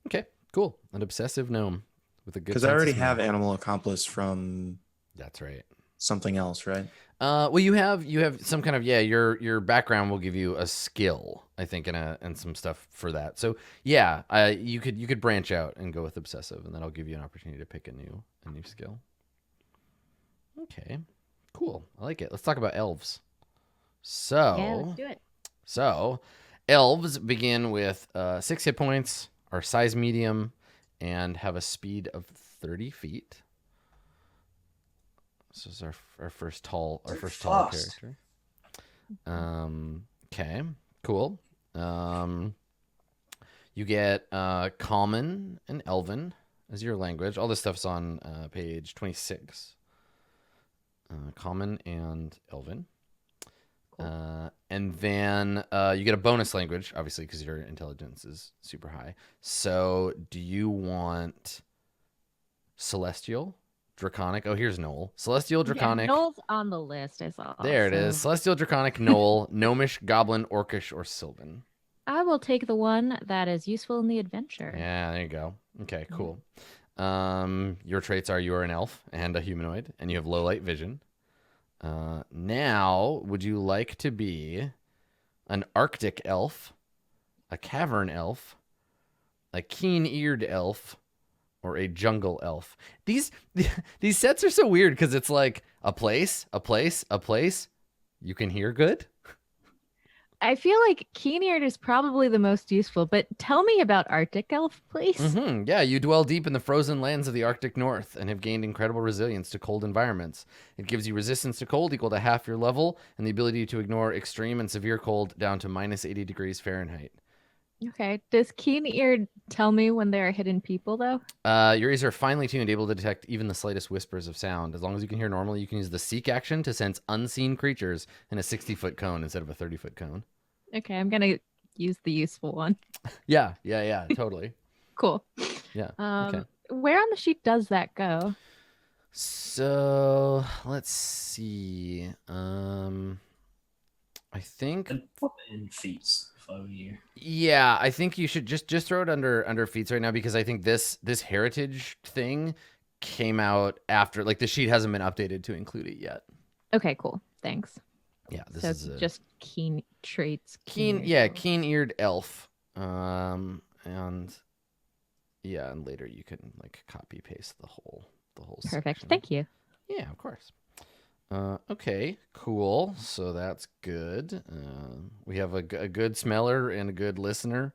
Okay, cool. An obsessive gnome with a good. because I already have Animal Accomplice from That's right. something else, right? Well, you have some kind of your background will give you a skill, I think, and some stuff for that. So yeah, you could branch out and go with obsessive, and that'll give you an opportunity to pick a new skill. Okay, cool. I like it. Let's talk about elves. So Yeah, let's do it. So, elves begin with 6 hit points, are size medium, and have a speed of 30 feet. This is our first tall fast. character. Okay, cool. You get Common and Elven as your language. All this stuff's on page 26. Common and Elven. And then you get a bonus language, obviously, because your intelligence is super high. So do you want Celestial, Draconic? Oh, here's Knoll. Celestial, Draconic. Yeah, Noel's on the list, I saw. There it is. Celestial, Draconic, Knoll, Gnomish, Goblin, Orcish, or Sylvan. I will take the one that is useful in the adventure. Yeah, there you go. Okay, cool. Your traits are you are an elf and a humanoid, and you have low light vision. Now, would you like to be an Arctic elf, a cavern elf, a keen-eared elf, or a jungle elf? These sets are so weird because it's like a place. You can hear good. I feel like keen-eared is probably the most useful, but tell me about Arctic Elf, please. Yeah, you dwell deep in the frozen lands of the Arctic North and have gained incredible resilience to cold environments. It gives you resistance to cold equal to half your level and the ability to ignore extreme and severe cold down to minus 80 degrees Fahrenheit. Okay. Does keen-eared tell me when there are hidden people, though? Your ears are finely tuned, able to detect even the slightest whispers of sound. As long as you can hear normally, you can use the seek action to sense unseen creatures in a 60-foot cone instead of a 30-foot cone. Okay, I'm gonna use the useful one. Yeah, totally. Cool. Yeah. Okay. Okay. Where on the sheet does that go? So let's see. I think. I'd put it in feats if I were you. Yeah, I think you should just throw it under feats right now because I think this heritage thing came out after, like, the sheet hasn't been updated to include it yet. Okay, cool. Thanks. Yeah, this So is just keen traits. keen-eared elf. And yeah, and later you can like copy paste the whole Perfect. section. Thank you. Yeah, of course. Okay, cool. So that's good. We have a good smeller and a good listener.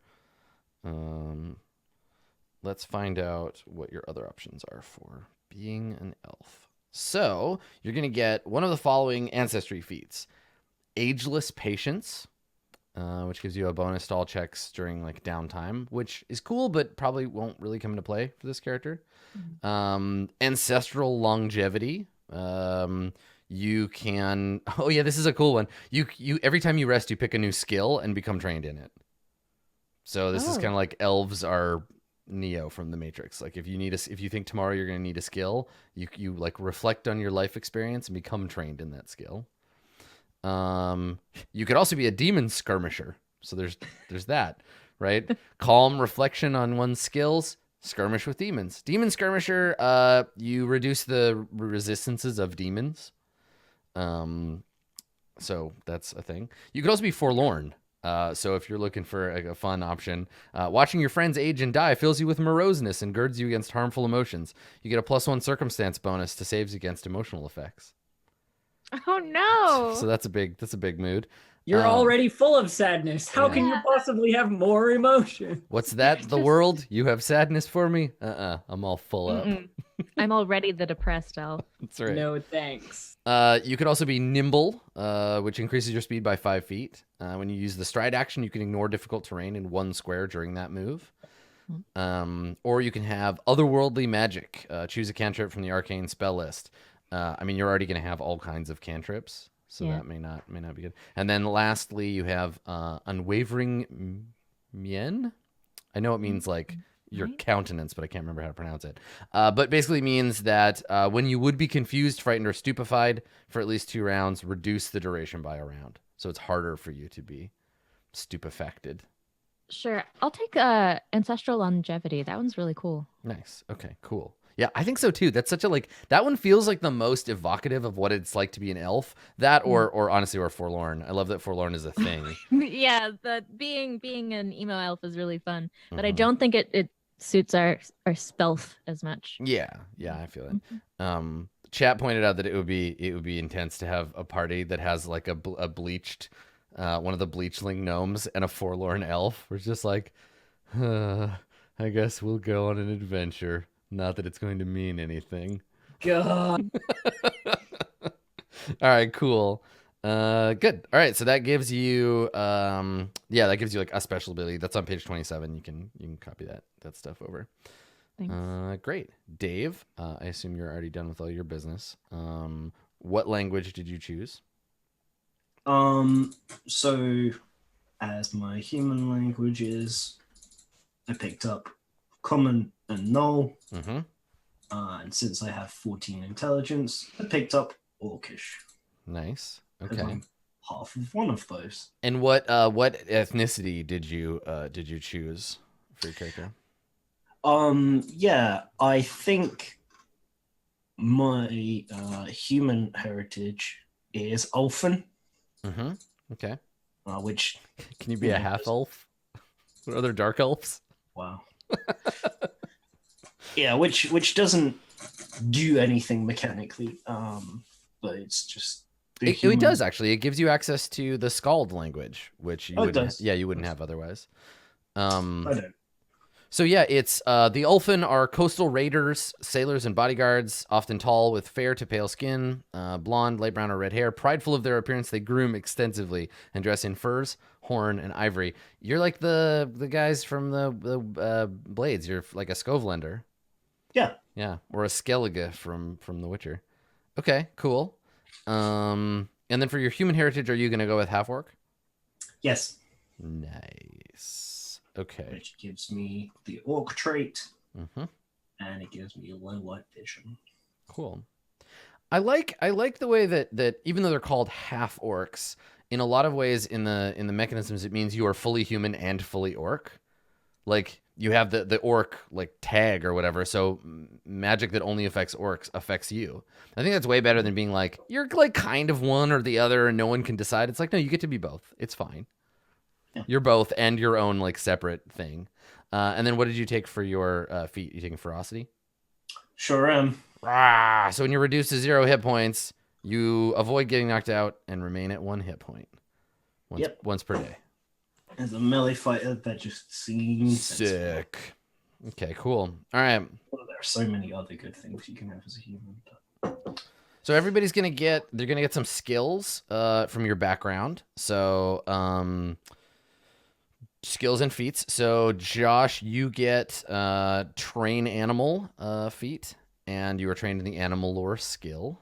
Let's find out what your other options are for being an elf. So you're going to get one of the following ancestry feats: Ageless Patience, which gives you a bonus to all checks during like downtime, which is cool, but probably won't really come into play for this character. Ancestral Longevity. You can. Oh yeah, this is a cool one. You every time you rest, you pick a new skill and become trained in it. So this is kind of like elves are Neo from the Matrix. Like if you think tomorrow you're going to need a skill, you like reflect on your life experience and become trained in that skill. You could also be a demon skirmisher. So there's that, right? Calm reflection on one's skills, skirmish with demons. Demon skirmisher, you reduce the resistances of demons. So that's a thing. You could also be forlorn. So if you're looking for a fun option, watching your friends age and die fills you with moroseness and girds you against harmful emotions. You get a +1 circumstance bonus to saves against emotional effects. Oh no! So that's a big mood. You're already full of sadness. How can you possibly have more emotion? What's that? The world? You have sadness for me? I'm all full up. I'm already the depressed elf. That's right. No thanks. You could also be nimble, which increases your speed by 5 feet. When you use the stride action, you can ignore difficult terrain in 1 square during that move. Or you can have otherworldly magic. Choose a cantrip from the arcane spell list. I mean, you're already going to have all kinds of cantrips, so that may not be good. And then lastly, you have unwavering mien. I know it means like your countenance, but I can't remember how to pronounce it. But basically means that when you would be confused, frightened, or stupefied for at least 2 rounds, reduce the duration by a round. So it's harder for you to be stupefacted. Sure. I'll take Ancestral Longevity. That one's really cool. Nice. Okay, cool. Yeah, I think so too. That's such a that one feels like the most evocative of what it's like to be an elf. That or honestly, or forlorn. I love that forlorn is a thing. Yeah, the being an emo elf is really fun, but I don't think it suits our spelf as much. Yeah, I feel it. Chat pointed out that it would be intense to have a party that has like a bleached one of the bleachling gnomes and a forlorn elf. We're just like, I guess we'll go on an adventure. Not that it's going to mean anything. God. All right, cool. Good. All right, so that gives you that gives you like a special ability. That's on page 27. You can copy that stuff over. Thanks. Great. Dave, I assume you're already done with all your business. What language did you choose? So as my human languages, I picked up Common and Null. And since I have 14 intelligence, I picked up Orcish. Nice. Okay. I'm half of one of those. And what ethnicity did you choose for your character? Yeah, I think my human heritage is Ulfin. Okay. Which can you be a half elf? What other dark elves? Wow. Yeah, which doesn't do anything mechanically, but it's just the It human- does actually. It gives you access to the Scald language, which you Oh, it wouldn't. does. Yeah, you wouldn't have otherwise. I don't. So yeah, it's the Ulfin are coastal raiders, sailors, and bodyguards, often tall with fair to pale skin, blonde, light brown, or red hair. Prideful of their appearance, they groom extensively and dress in furs, horn, and ivory. You're like the guys from the Blades. You're like a Skovlander. Yeah. Yeah, or a Skellige from The Witcher. Okay, cool. And then for your human heritage, are you gonna go with half orc? Yes. Nice. Okay. Which gives me the orc trait, Mm-hmm. and it gives me low light vision. Cool. I like the way that even though they're called half orcs, in a lot of ways in the mechanisms it means you are fully human and fully orc. Like you have the orc like tag or whatever, so magic that only affects orcs affects you. I think that's way better than being like you're like kind of one or the other and no one can decide. It's like no, you get to be both. It's fine. Yeah. You're both and your own like separate thing. And then what did you take for your feat? You taking ferocity? Sure am. Rah! So when you're reduced to 0 hit points, you avoid getting knocked out and remain at 1 hit point. Once per day. As a melee fighter, that just seems sensible. Sick. Okay, cool. All right. Well, there are so many other good things you can have as a human. So everybody's they're gonna get some skills from your background. So skills and feats. So Josh, you get train animal feat, and you are trained in the animal lore skill.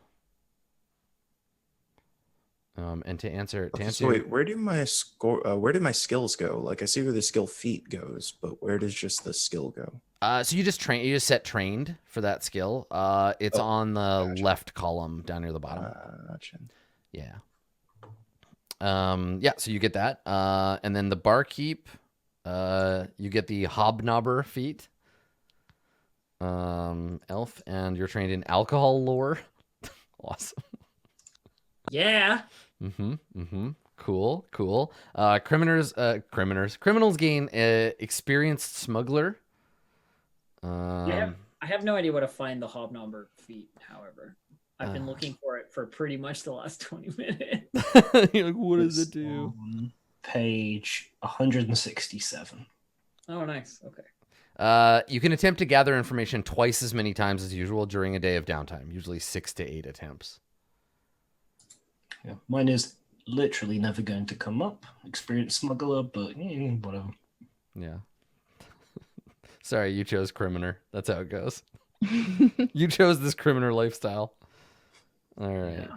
And to answer, So wait, where did my skills go? Like I see where the skill feat goes, but where does just the skill go? So you just set trained for that skill. It's on the left column down near the bottom. Gotcha. Yeah. Yeah, so you get that. And then the barkeep, you get the hobnobber feat. Elf, and you're trained in alcohol lore. Awesome. Yeah. Cool. Criminals gain experienced smuggler. I have no idea what to find the hobnobber feat, however. I've been looking for it for pretty much the last 20 minutes. You're like, what does it do? On page 167. Oh, nice. Okay. You can attempt to gather information twice as many times as usual during a day of downtime, usually 6 to 8 attempts. Yeah, mine is literally never going to come up. Experienced smuggler, but whatever. Yeah. Sorry, you chose criminal. That's how it goes. You chose this criminal lifestyle. All right.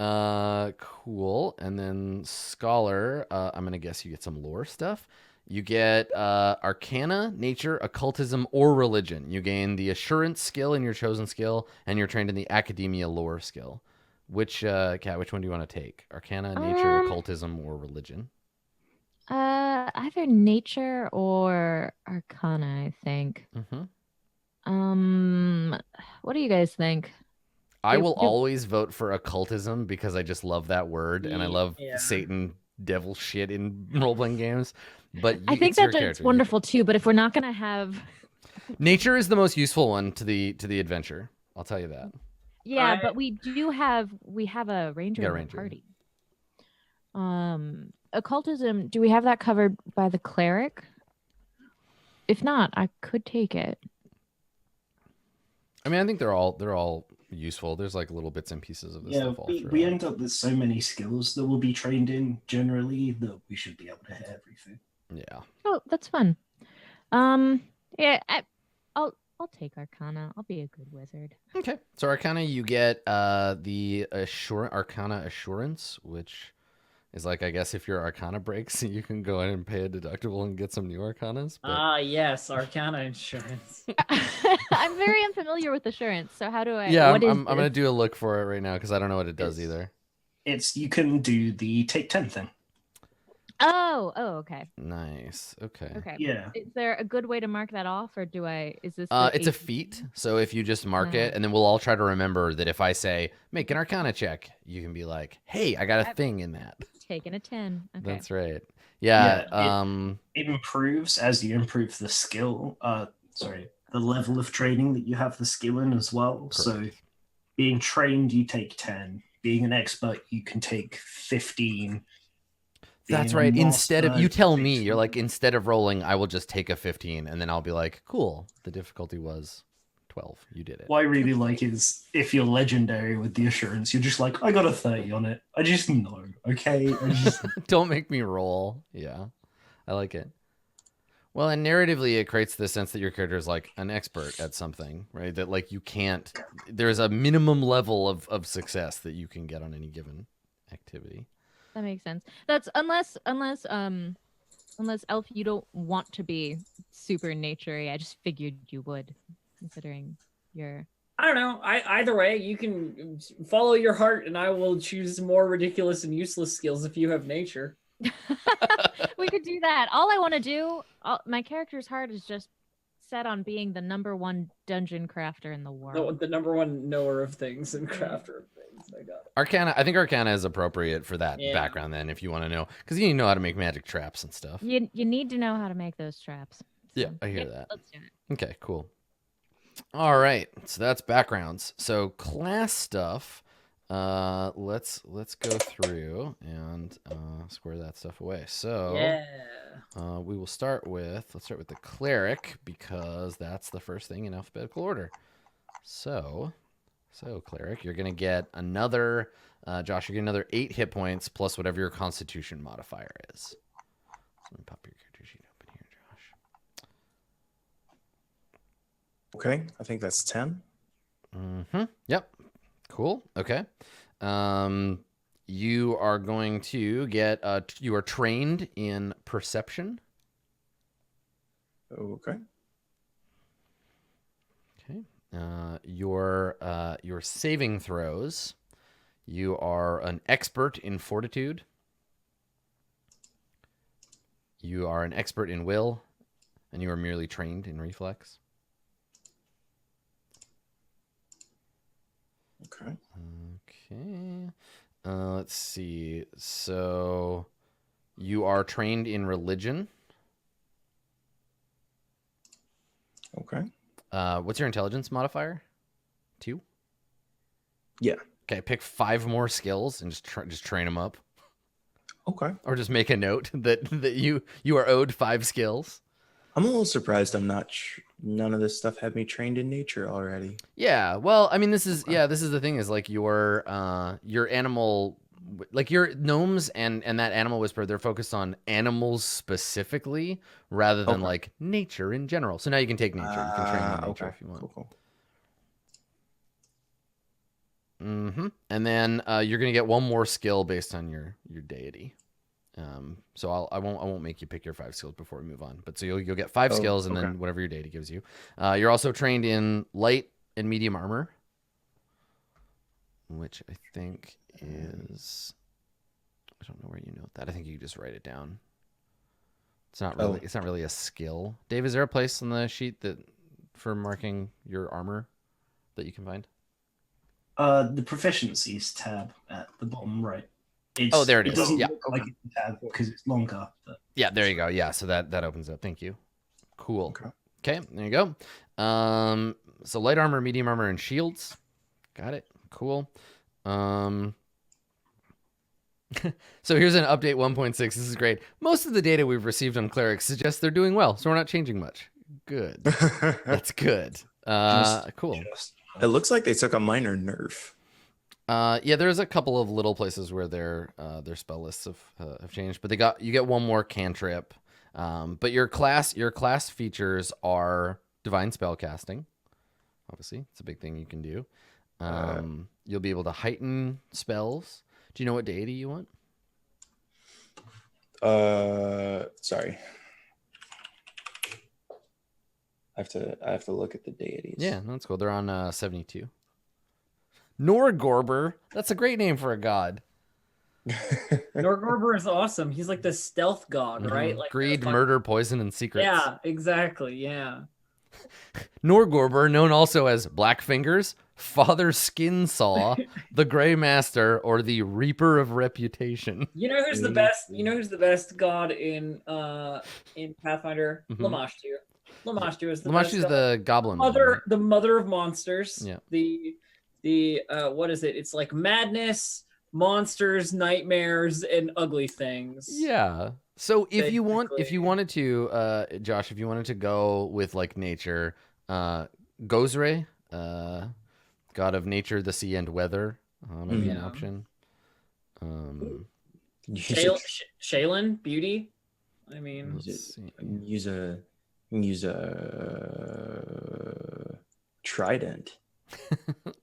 Yeah. Cool. And then scholar, I'm gonna guess you get some lore stuff. You get arcana, nature, occultism, or religion. You gain the assurance skill in your chosen skill, and you're trained in the academia lore skill. Which Kat, which one do you want to take? Arcana, nature, occultism, or religion? Either nature or arcana, I think. What do you guys think? I will always vote for occultism because I just love that word and I love Yeah. Satan devil shit in role-playing games. But I think that's wonderful too, but if we're not gonna have nature is the most useful one to the adventure. I'll tell you that. Yeah, but we have a ranger Yeah, in the ranger. party. Occultism, do we have that covered by the cleric? If not, I could take it. I mean, I think they're all useful. There's like little bits and pieces of this stuff all we throughout. end up with so many skills that we'll be trained in generally that we should be able to hit everything. Yeah. Oh, that's fun. Yeah, I'll take Arcana. I'll be a good wizard. Okay. So Arcana, you get the Arcana Assurance, which is like, I guess if your Arcana breaks, you can go in and pay a deductible and get some new Arcanas. But... Yes, Arcana insurance. I'm very unfamiliar with assurance, so how do I? Yeah, what I'm gonna do a look for it right now because I don't know what it does either. You can do the take 10 thing. Oh, okay. Nice. Okay. Yeah. Is there a good way to mark that off, or do I? Is this? It's a feat. So if you just mark it, and then we'll all try to remember that if I say make an Arcana check, you can be like, "Hey, I got a thing in that." Taking a 10. Okay. That's right. Yeah. It improves as you improve the skill. The level of training that you have the skill in as well. Correct. So being trained, you take 10. being an expert, you can take 15. That's Being a right. Instead of master, you tell takes me, you're like 15. instead of rolling, I will just take a 15, and then I'll be like, cool. The difficulty was 12. You did it. What I really like is if you're legendary with the assurance, you're just like, I got a 30 on it. I just know, okay? I just Don't make me roll. Yeah, I like it. Well, and narratively, it creates the sense that your character is like an expert at something, right? That like you can't. There's a minimum level of success that you can get on any given activity. That makes sense. That's unless Elf, you don't want to be super naturey. I just figured you would, considering your. I don't know. Either way, you can follow your heart, and I will choose more ridiculous and useless skills if you have nature. We could do that. All I want to do, my character's heart is just set on being the #1 dungeon crafter in the world. The #1 knower of things and crafter of things. I got it. Arcana. I think Arcana is appropriate for that Yeah. background. Then, if you want to know, because you know how to make magic traps and stuff. You need to know how to make those traps. Yeah, I hear that. Let's do it. Okay, cool. All right, so that's backgrounds. So class stuff. Let's go through and square that stuff away. So Yeah. we will start with let's start with the cleric because that's the first thing in alphabetical order. So cleric, you're gonna get another Josh. You're getting another 8 hit points plus whatever your Constitution modifier is. So let me pop your character sheet open here, Josh. Okay, I think that's 10. Mm-hmm. Yep. Cool. Okay. You are going to get you are trained in perception. Okay. Okay. Your saving throws. You are an expert in fortitude. You are an expert in will, and you are merely trained in reflex. Okay. Okay. Let's see. So you are trained in religion. Okay. What's your intelligence modifier? 2? Yeah. Okay, pick 5 more skills and just train them up. Okay. Or just make a note that you are owed 5 skills. I'm a little surprised I'm not. None of this stuff had me trained in nature already. Yeah, well, I mean, this is the thing is like your animal, like your gnomes and that animal whisperer, they're focused on animals specifically rather than like nature in general. So now you can take nature. You can train in nature if you want. Cool. Mm-hmm. And then you're gonna get 1 more skill based on your deity. So I won't make you pick your 5 skills before we move on. But so you'll get 5 skills and then whatever your deity gives you. You're also trained in light and medium armor, which I think is I don't know where you note that. I think you just write it down. It's not really a skill. Dave, is there a place on the sheet that for marking your armor that you can find? The proficiencies tab at the bottom right. There it is. It doesn't Yeah. look like it's a tab because it's longer. But... Yeah, there you go. Yeah, so that opens up. Thank you. Cool. Okay, there you go. So light armor, medium armor, and shields. Got it. Cool. So here's an update 1.6. This is great. Most of the data we've received on clerics suggests they're doing well, so we're not changing much. Good. That's good. Cool. It looks like they took a minor nerf. Yeah, there's a couple of little places where their spell lists have changed, but you get 1 more cantrip. But your class features are divine spellcasting. Obviously, it's a big thing you can do. You'll be able to heighten spells. Do you know what deity you want? Sorry. I have to look at the deities. Yeah, that's cool. They're on 72. Norgorber. That's a great name for a god. Norgorber is awesome. He's like the stealth god, right? Like greed, murder, poison, and secrets. Yeah, exactly. Yeah. Norgorber, known also as Black Fingers, Father Skin Saw, the Grey Master, or the Reaper of Reputation. You know who's the best? You know who's the best god in Pathfinder? Lamashtu. Lamashtu is the Lamashtu is the goblin. mother, the mother of monsters. Yeah. The the what is it? It's like madness, monsters, nightmares, and ugly things. Yeah. So if you Basically. wanted to, Josh, if you wanted to go with like nature, Gozre, god of nature, the sea, and weather, might be an Yeah. option. Shaylin, beauty. I mean, Let's see. use a trident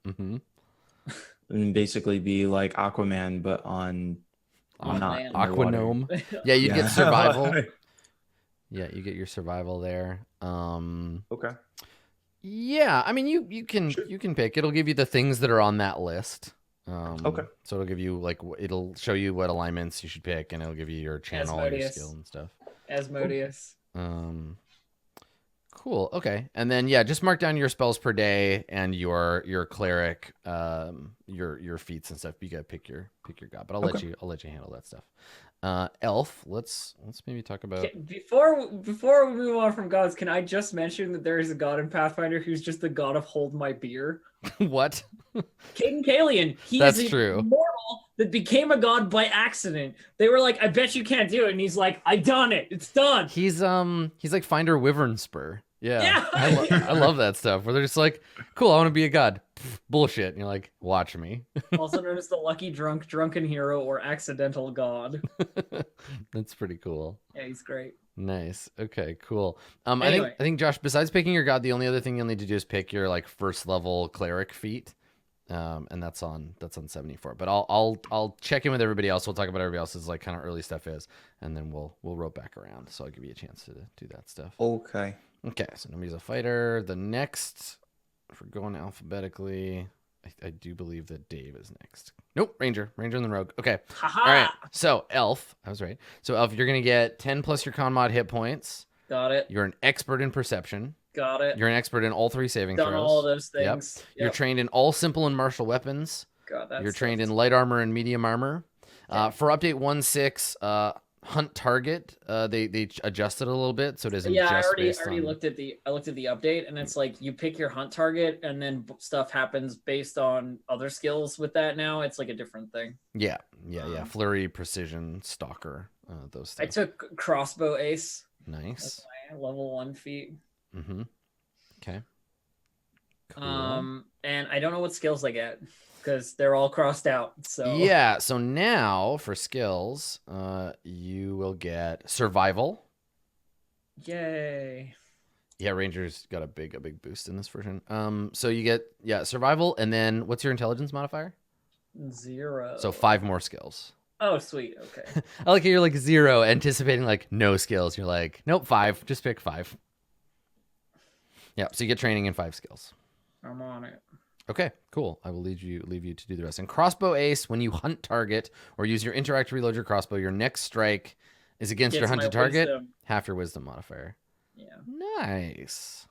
Mm-hmm. and basically be like Aquaman, but on not land. underwater. Aquanome. Yeah, you Yeah. get survival. Yeah, you get your survival there. Okay. Yeah, I mean you can Sure. you can pick. It'll give you the things that are on that list. Okay. So it'll give you like it'll show you what alignments you should pick, and it'll give you your channel, your Asmodeus. skill, and stuff. Asmodeus. Cool. Okay, and then yeah, just mark down your spells per day and your cleric, your feats and stuff. You gotta pick your god, but I'll let you handle that stuff. Elf. Let's maybe talk about. Before we move on from gods, can I just mention that there is a god in Pathfinder who's just the god of hold my beer? What? Caden Kalian. He That's is a true. mortal that became a god by accident. They were like, I bet you can't do it. And he's like, I done it. It's done. He's like Finder Wyvern Spur. Yeah. Yeah. I love that stuff where they're just like, cool, I want to be a god. Pff, bullshit. And you're like, watch me. Also known as the lucky drunk, drunken hero, or accidental god. That's pretty cool. Yeah, he's great. Nice. Okay, cool. Anyway. I think Josh, besides picking your god, the only other thing you'll need to do is pick your like first level cleric feat. And that's on 74. But I'll check in with everybody else. We'll talk about everybody else's like kind of early stuff is, and then we'll rope back around. So I'll give you a chance to do that stuff. Okay. Okay, so nobody's a fighter. The next, if we're going alphabetically, I do believe that Dave is next. Nope, Ranger and the Rogue. Okay. Haha. All right. So Elf, I was right. So Elf, you're gonna get 10 plus your con mod hit points. Got it. You're an expert in perception. Got it. You're an expert in all 3 saving Done throws. all of those Yep. things. You're trained in all simple and martial weapons. God, that's You're trained in light armor and medium armor. For update 1.6, hunt target, they adjusted a little bit, so it isn't Yeah, I just already based on... looked at the update, and it's like you pick your hunt target, and then stuff happens based on other skills with that. Now it's like a different thing. Yeah. Flurry, precision, stalker, those things. I took crossbow ace. Nice. That's my level 1 feat. Mm-hmm. Okay. Cool. And I don't know what skills I get because they're all crossed out. So yeah. So now for skills, you will get survival. Yay. Yeah, Ranger's got a big boost in this version. So you get survival, and then what's your intelligence modifier? 0. So 5 more skills. Oh, sweet. Okay. I like how you're like 0, anticipating like no skills. You're like, nope, 5. Just pick 5. Yeah, so you get training in 5 skills. I'm on it. Okay, cool. I will leave you to do the rest. And crossbow ace, when you hunt target or use your interact to reload your crossbow, your next strike is against your Gets hunted my target. wisdom. Half your wisdom modifier. Yeah. Nice.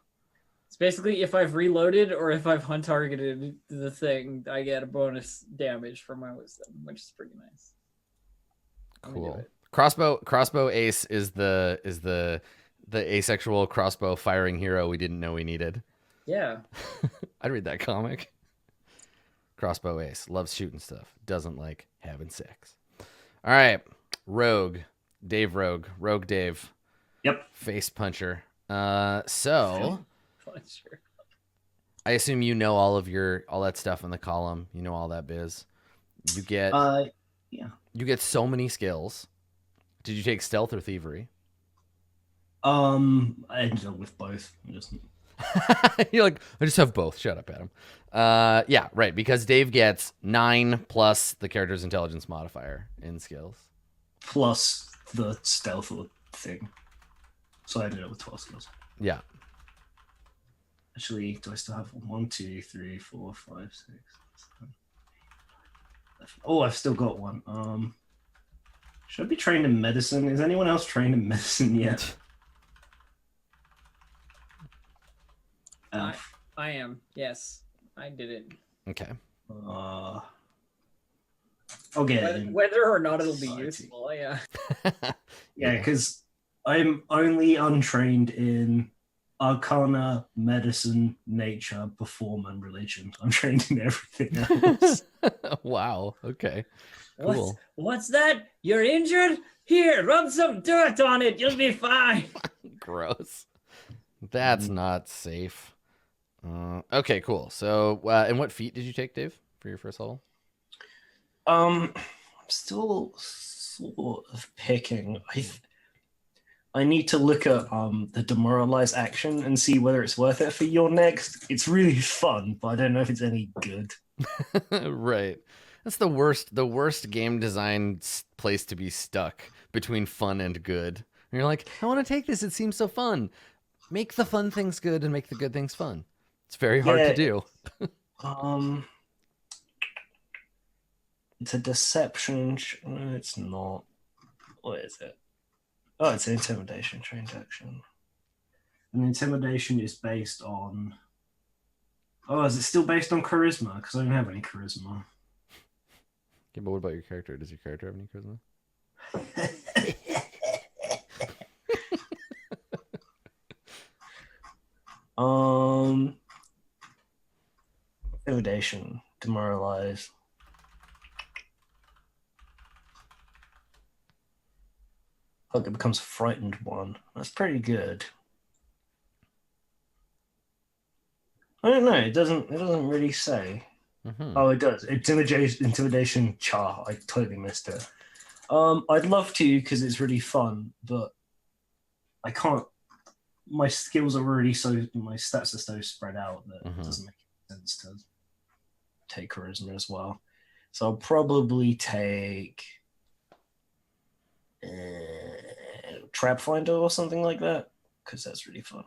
It's basically if I've reloaded or if I've hunt targeted the thing, I get a bonus damage for my wisdom, which is pretty nice. Let me do Cool. it. Crossbow ace is the asexual crossbow firing hero we didn't know we needed. Yeah. I'd read that comic. Crossbow ace loves shooting stuff, doesn't like having sex. All right, Rogue Dave. Yep. Face puncher. So Puncher. I assume you know all that stuff in the column. You know all that biz. You get Yeah. You get so many skills. Did you take stealth or thievery? I ended up with both. You're like, I just have both. Shut up, Adam. Yeah, right. Because Dave gets 9 plus the character's intelligence modifier in skills. Plus the stealth thing. So I ended up with 12 skills. Yeah. Actually, do I still have 1, 2, 3, 4, 5, 6, 7? Oh, I've still got one. Should I be trained in medicine? Is anyone else trained in medicine yet? I am. Yes, I did it. Okay. I'll get it. Whether or not it'll be society. useful, yeah. Yeah, because I'm only untrained in Arcana, medicine, nature, perform, and religion. I'm trained in everything else. Wow. Okay. Cool. What's that? You're injured? Here, rub some dirt on it. You'll be fine. Gross. That's not safe. Okay, cool. So, and what feat did you take, Dave, for your first level? I'm still sort of picking. I need to look at the demoralize action and see whether it's worth it for your next. It's really fun, but I don't know if it's any good. Right. That's the worst game design place to be stuck between fun and good. And you're like, I want to take this. It seems so fun. Make the fun things good and make the good things fun. It's very hard to do. It's a deception. No, it's not. What is it? Oh, it's an intimidation trained action. And intimidation is based on. Oh, is it still based on charisma? Because I don't have any charisma. Okay, but what about your character? Does your character have any charisma? Intimidation, demoralize. Look, it becomes a frightened one. That's pretty good. I don't know. It doesn't really say. Mm-hmm. Oh, it does. Intimidation char. I totally missed it. I'd love to because it's really fun, but I can't. My skills are already my stats are so spread out that it doesn't make sense to take charisma as well. So I'll probably take Trap Finder or something like that because that's really fun.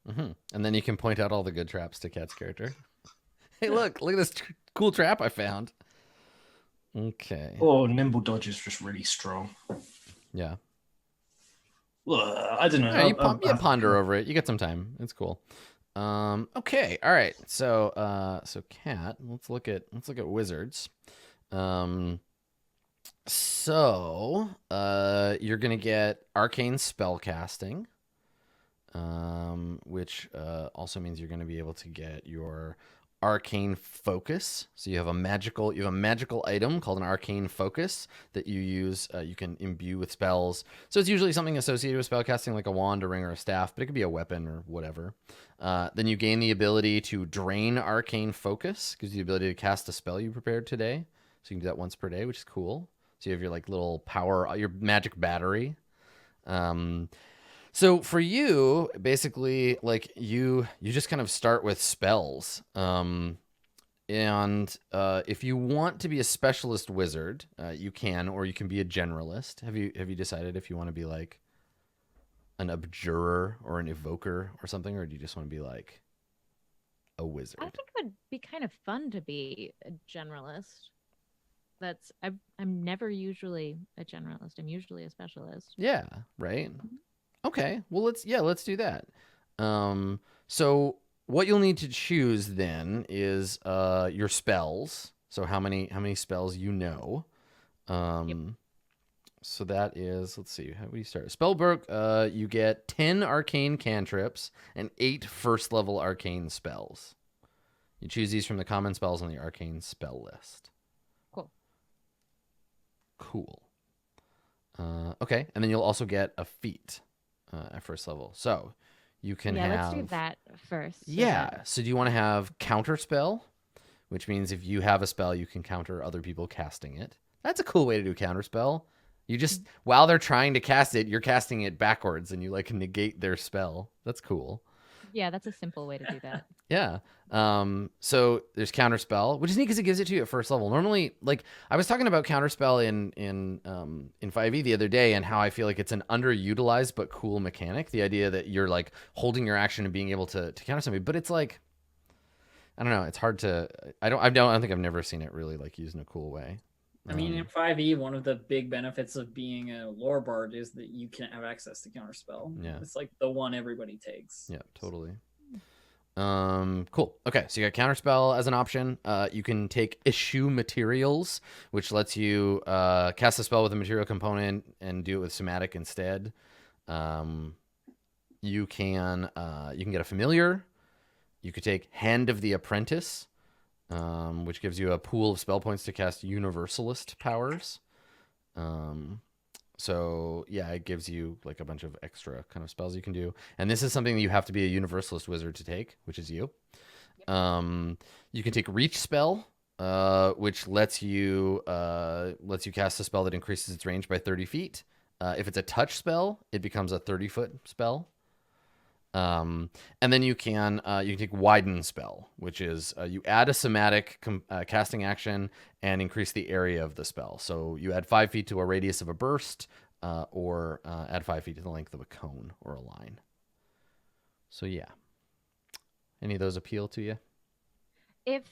Mm-hmm. And then you can point out all the good traps to Cat's character. Hey, look at this cool trap I found. Okay. Oh, Nimble Dodge is just really strong. Yeah. Well, I don't know. Yeah, you ponder over it. You get some time. It's cool. Okay. All right. So Cat, let's look at wizards. So you're gonna get arcane spell casting, which also means you're gonna be able to get your arcane focus. So you have a magical item called an arcane focus that you use. You can imbue with spells. So it's usually something associated with spellcasting, like a wand, a ring, or a staff, but it could be a weapon or whatever. Then you gain the ability to drain arcane focus. Gives you the ability to cast a spell you prepared today. So you can do that once per day, which is cool. So you have your like little power, your magic battery. So for you, basically, like you just kind of start with spells. And if you want to be a specialist wizard, you can, or you can be a generalist. Have you decided if you want to be like an abjurer or an evoker or something, or do you just want to be like a wizard? I think it would be kind of fun to be a generalist. I'm never usually a generalist. I'm usually a specialist. Yeah, right. Okay, well let's do that. So what you'll need to choose then is your spells. So how many spells you know. So that is, let's see, how do we start? Spellbook, you get 10 arcane cantrips and 8 first level arcane spells. You choose these from the common spells on the arcane spell list. Cool. Okay, and then you'll also get a feat at first level. So you can have... let's do that first. So do you want to have counter spell, which means if you have a spell, you can counter other people casting it. That's a cool way to do counter spell. You just, while they're trying to cast it, you're casting it backwards and you like negate their spell. That's cool. Yeah, that's a simple way to do that. Yeah. So there's counterspell, which is neat because it gives it to you at first level. Normally, like I was talking about counterspell in 5e the other day, and how I feel like it's an underutilized but cool mechanic. The idea that you're like holding your action and being able to counter somebody, but it's like, I don't know. It's hard to. I don't think I've never seen it really like used in a cool way. I mean, in 5e, one of the big benefits of being a lore bard is that you can have access to counterspell. Yeah. It's like the one everybody takes. Yeah, totally. Cool. Okay, so you got counterspell as an option. You can take issue materials, which lets you cast a spell with a material component and do it with somatic instead. you can get a familiar. You could take Hand of the Apprentice, which gives you a pool of spell points to cast universalist powers. So yeah, it gives you like a bunch of extra kind of spells you can do. And this is something that you have to be a universalist wizard to take, which is you. You can take Reach spell, which lets you cast a spell that increases its range by 30 feet. If it's a touch spell, it becomes a 30-foot spell. And then you can take Widen spell, which is you add a somatic casting action and increase the area of the spell. So you add 5 feet to a radius of a burst, or add 5 feet to the length of a cone or a line. So yeah, any of those appeal to you? If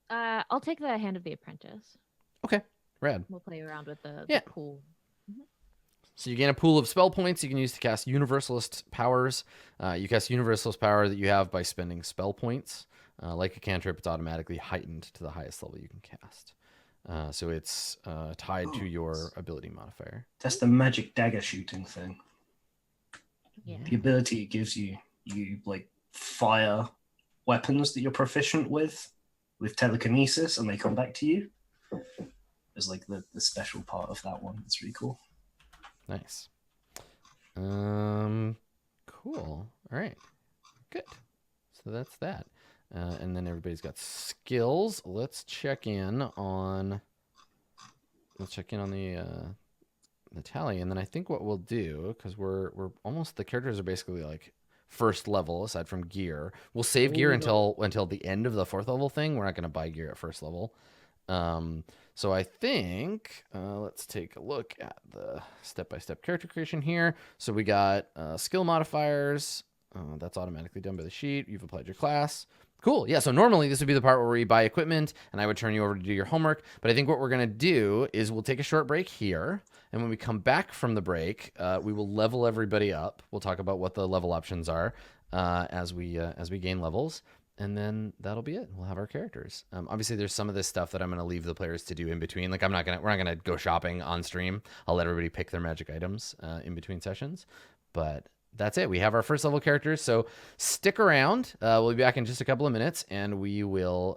I'll take the Hand of the Apprentice. Okay, rad. We'll play around with the pool. So you gain a pool of spell points you can use to cast Universalist powers. You cast Universalist power that you have by spending spell points. Like a cantrip, it's automatically heightened to the highest level you can cast. So it's tied to your ability modifier. That's the magic dagger shooting thing. Yeah. The ability it gives you like fire weapons that you're proficient with telekinesis, and they come back to you. There's like the special part of that one. It's really cool. Nice. Cool. All right. Good. So that's that. And then everybody's got skills. Let's check in on the tally, and then I think what we'll do, because we're almost, the characters are basically like first level aside from gear. We'll save gear until the end of the 4th level thing. We're not going to buy gear at first level. So I think let's take a look at the step-by-step character creation here. So we got skill modifiers. That's automatically done by the sheet. You've applied your class. Cool. Yeah, so normally this would be the part where we buy equipment and I would turn you over to do your homework. But I think what we're going to do is we'll take a short break here. And when we come back from the break, we will level everybody up. We'll talk about what the level options are as we gain levels. And then that'll be it. We'll have our characters. Obviously, there's some of this stuff that I'm going to leave the players to do in between. Like we're not going to go shopping on stream. I'll let everybody pick their magic items in between sessions. But that's it. We have our first level characters. So stick around. We'll be back in just a couple of minutes, and we will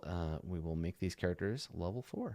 make these characters level 4.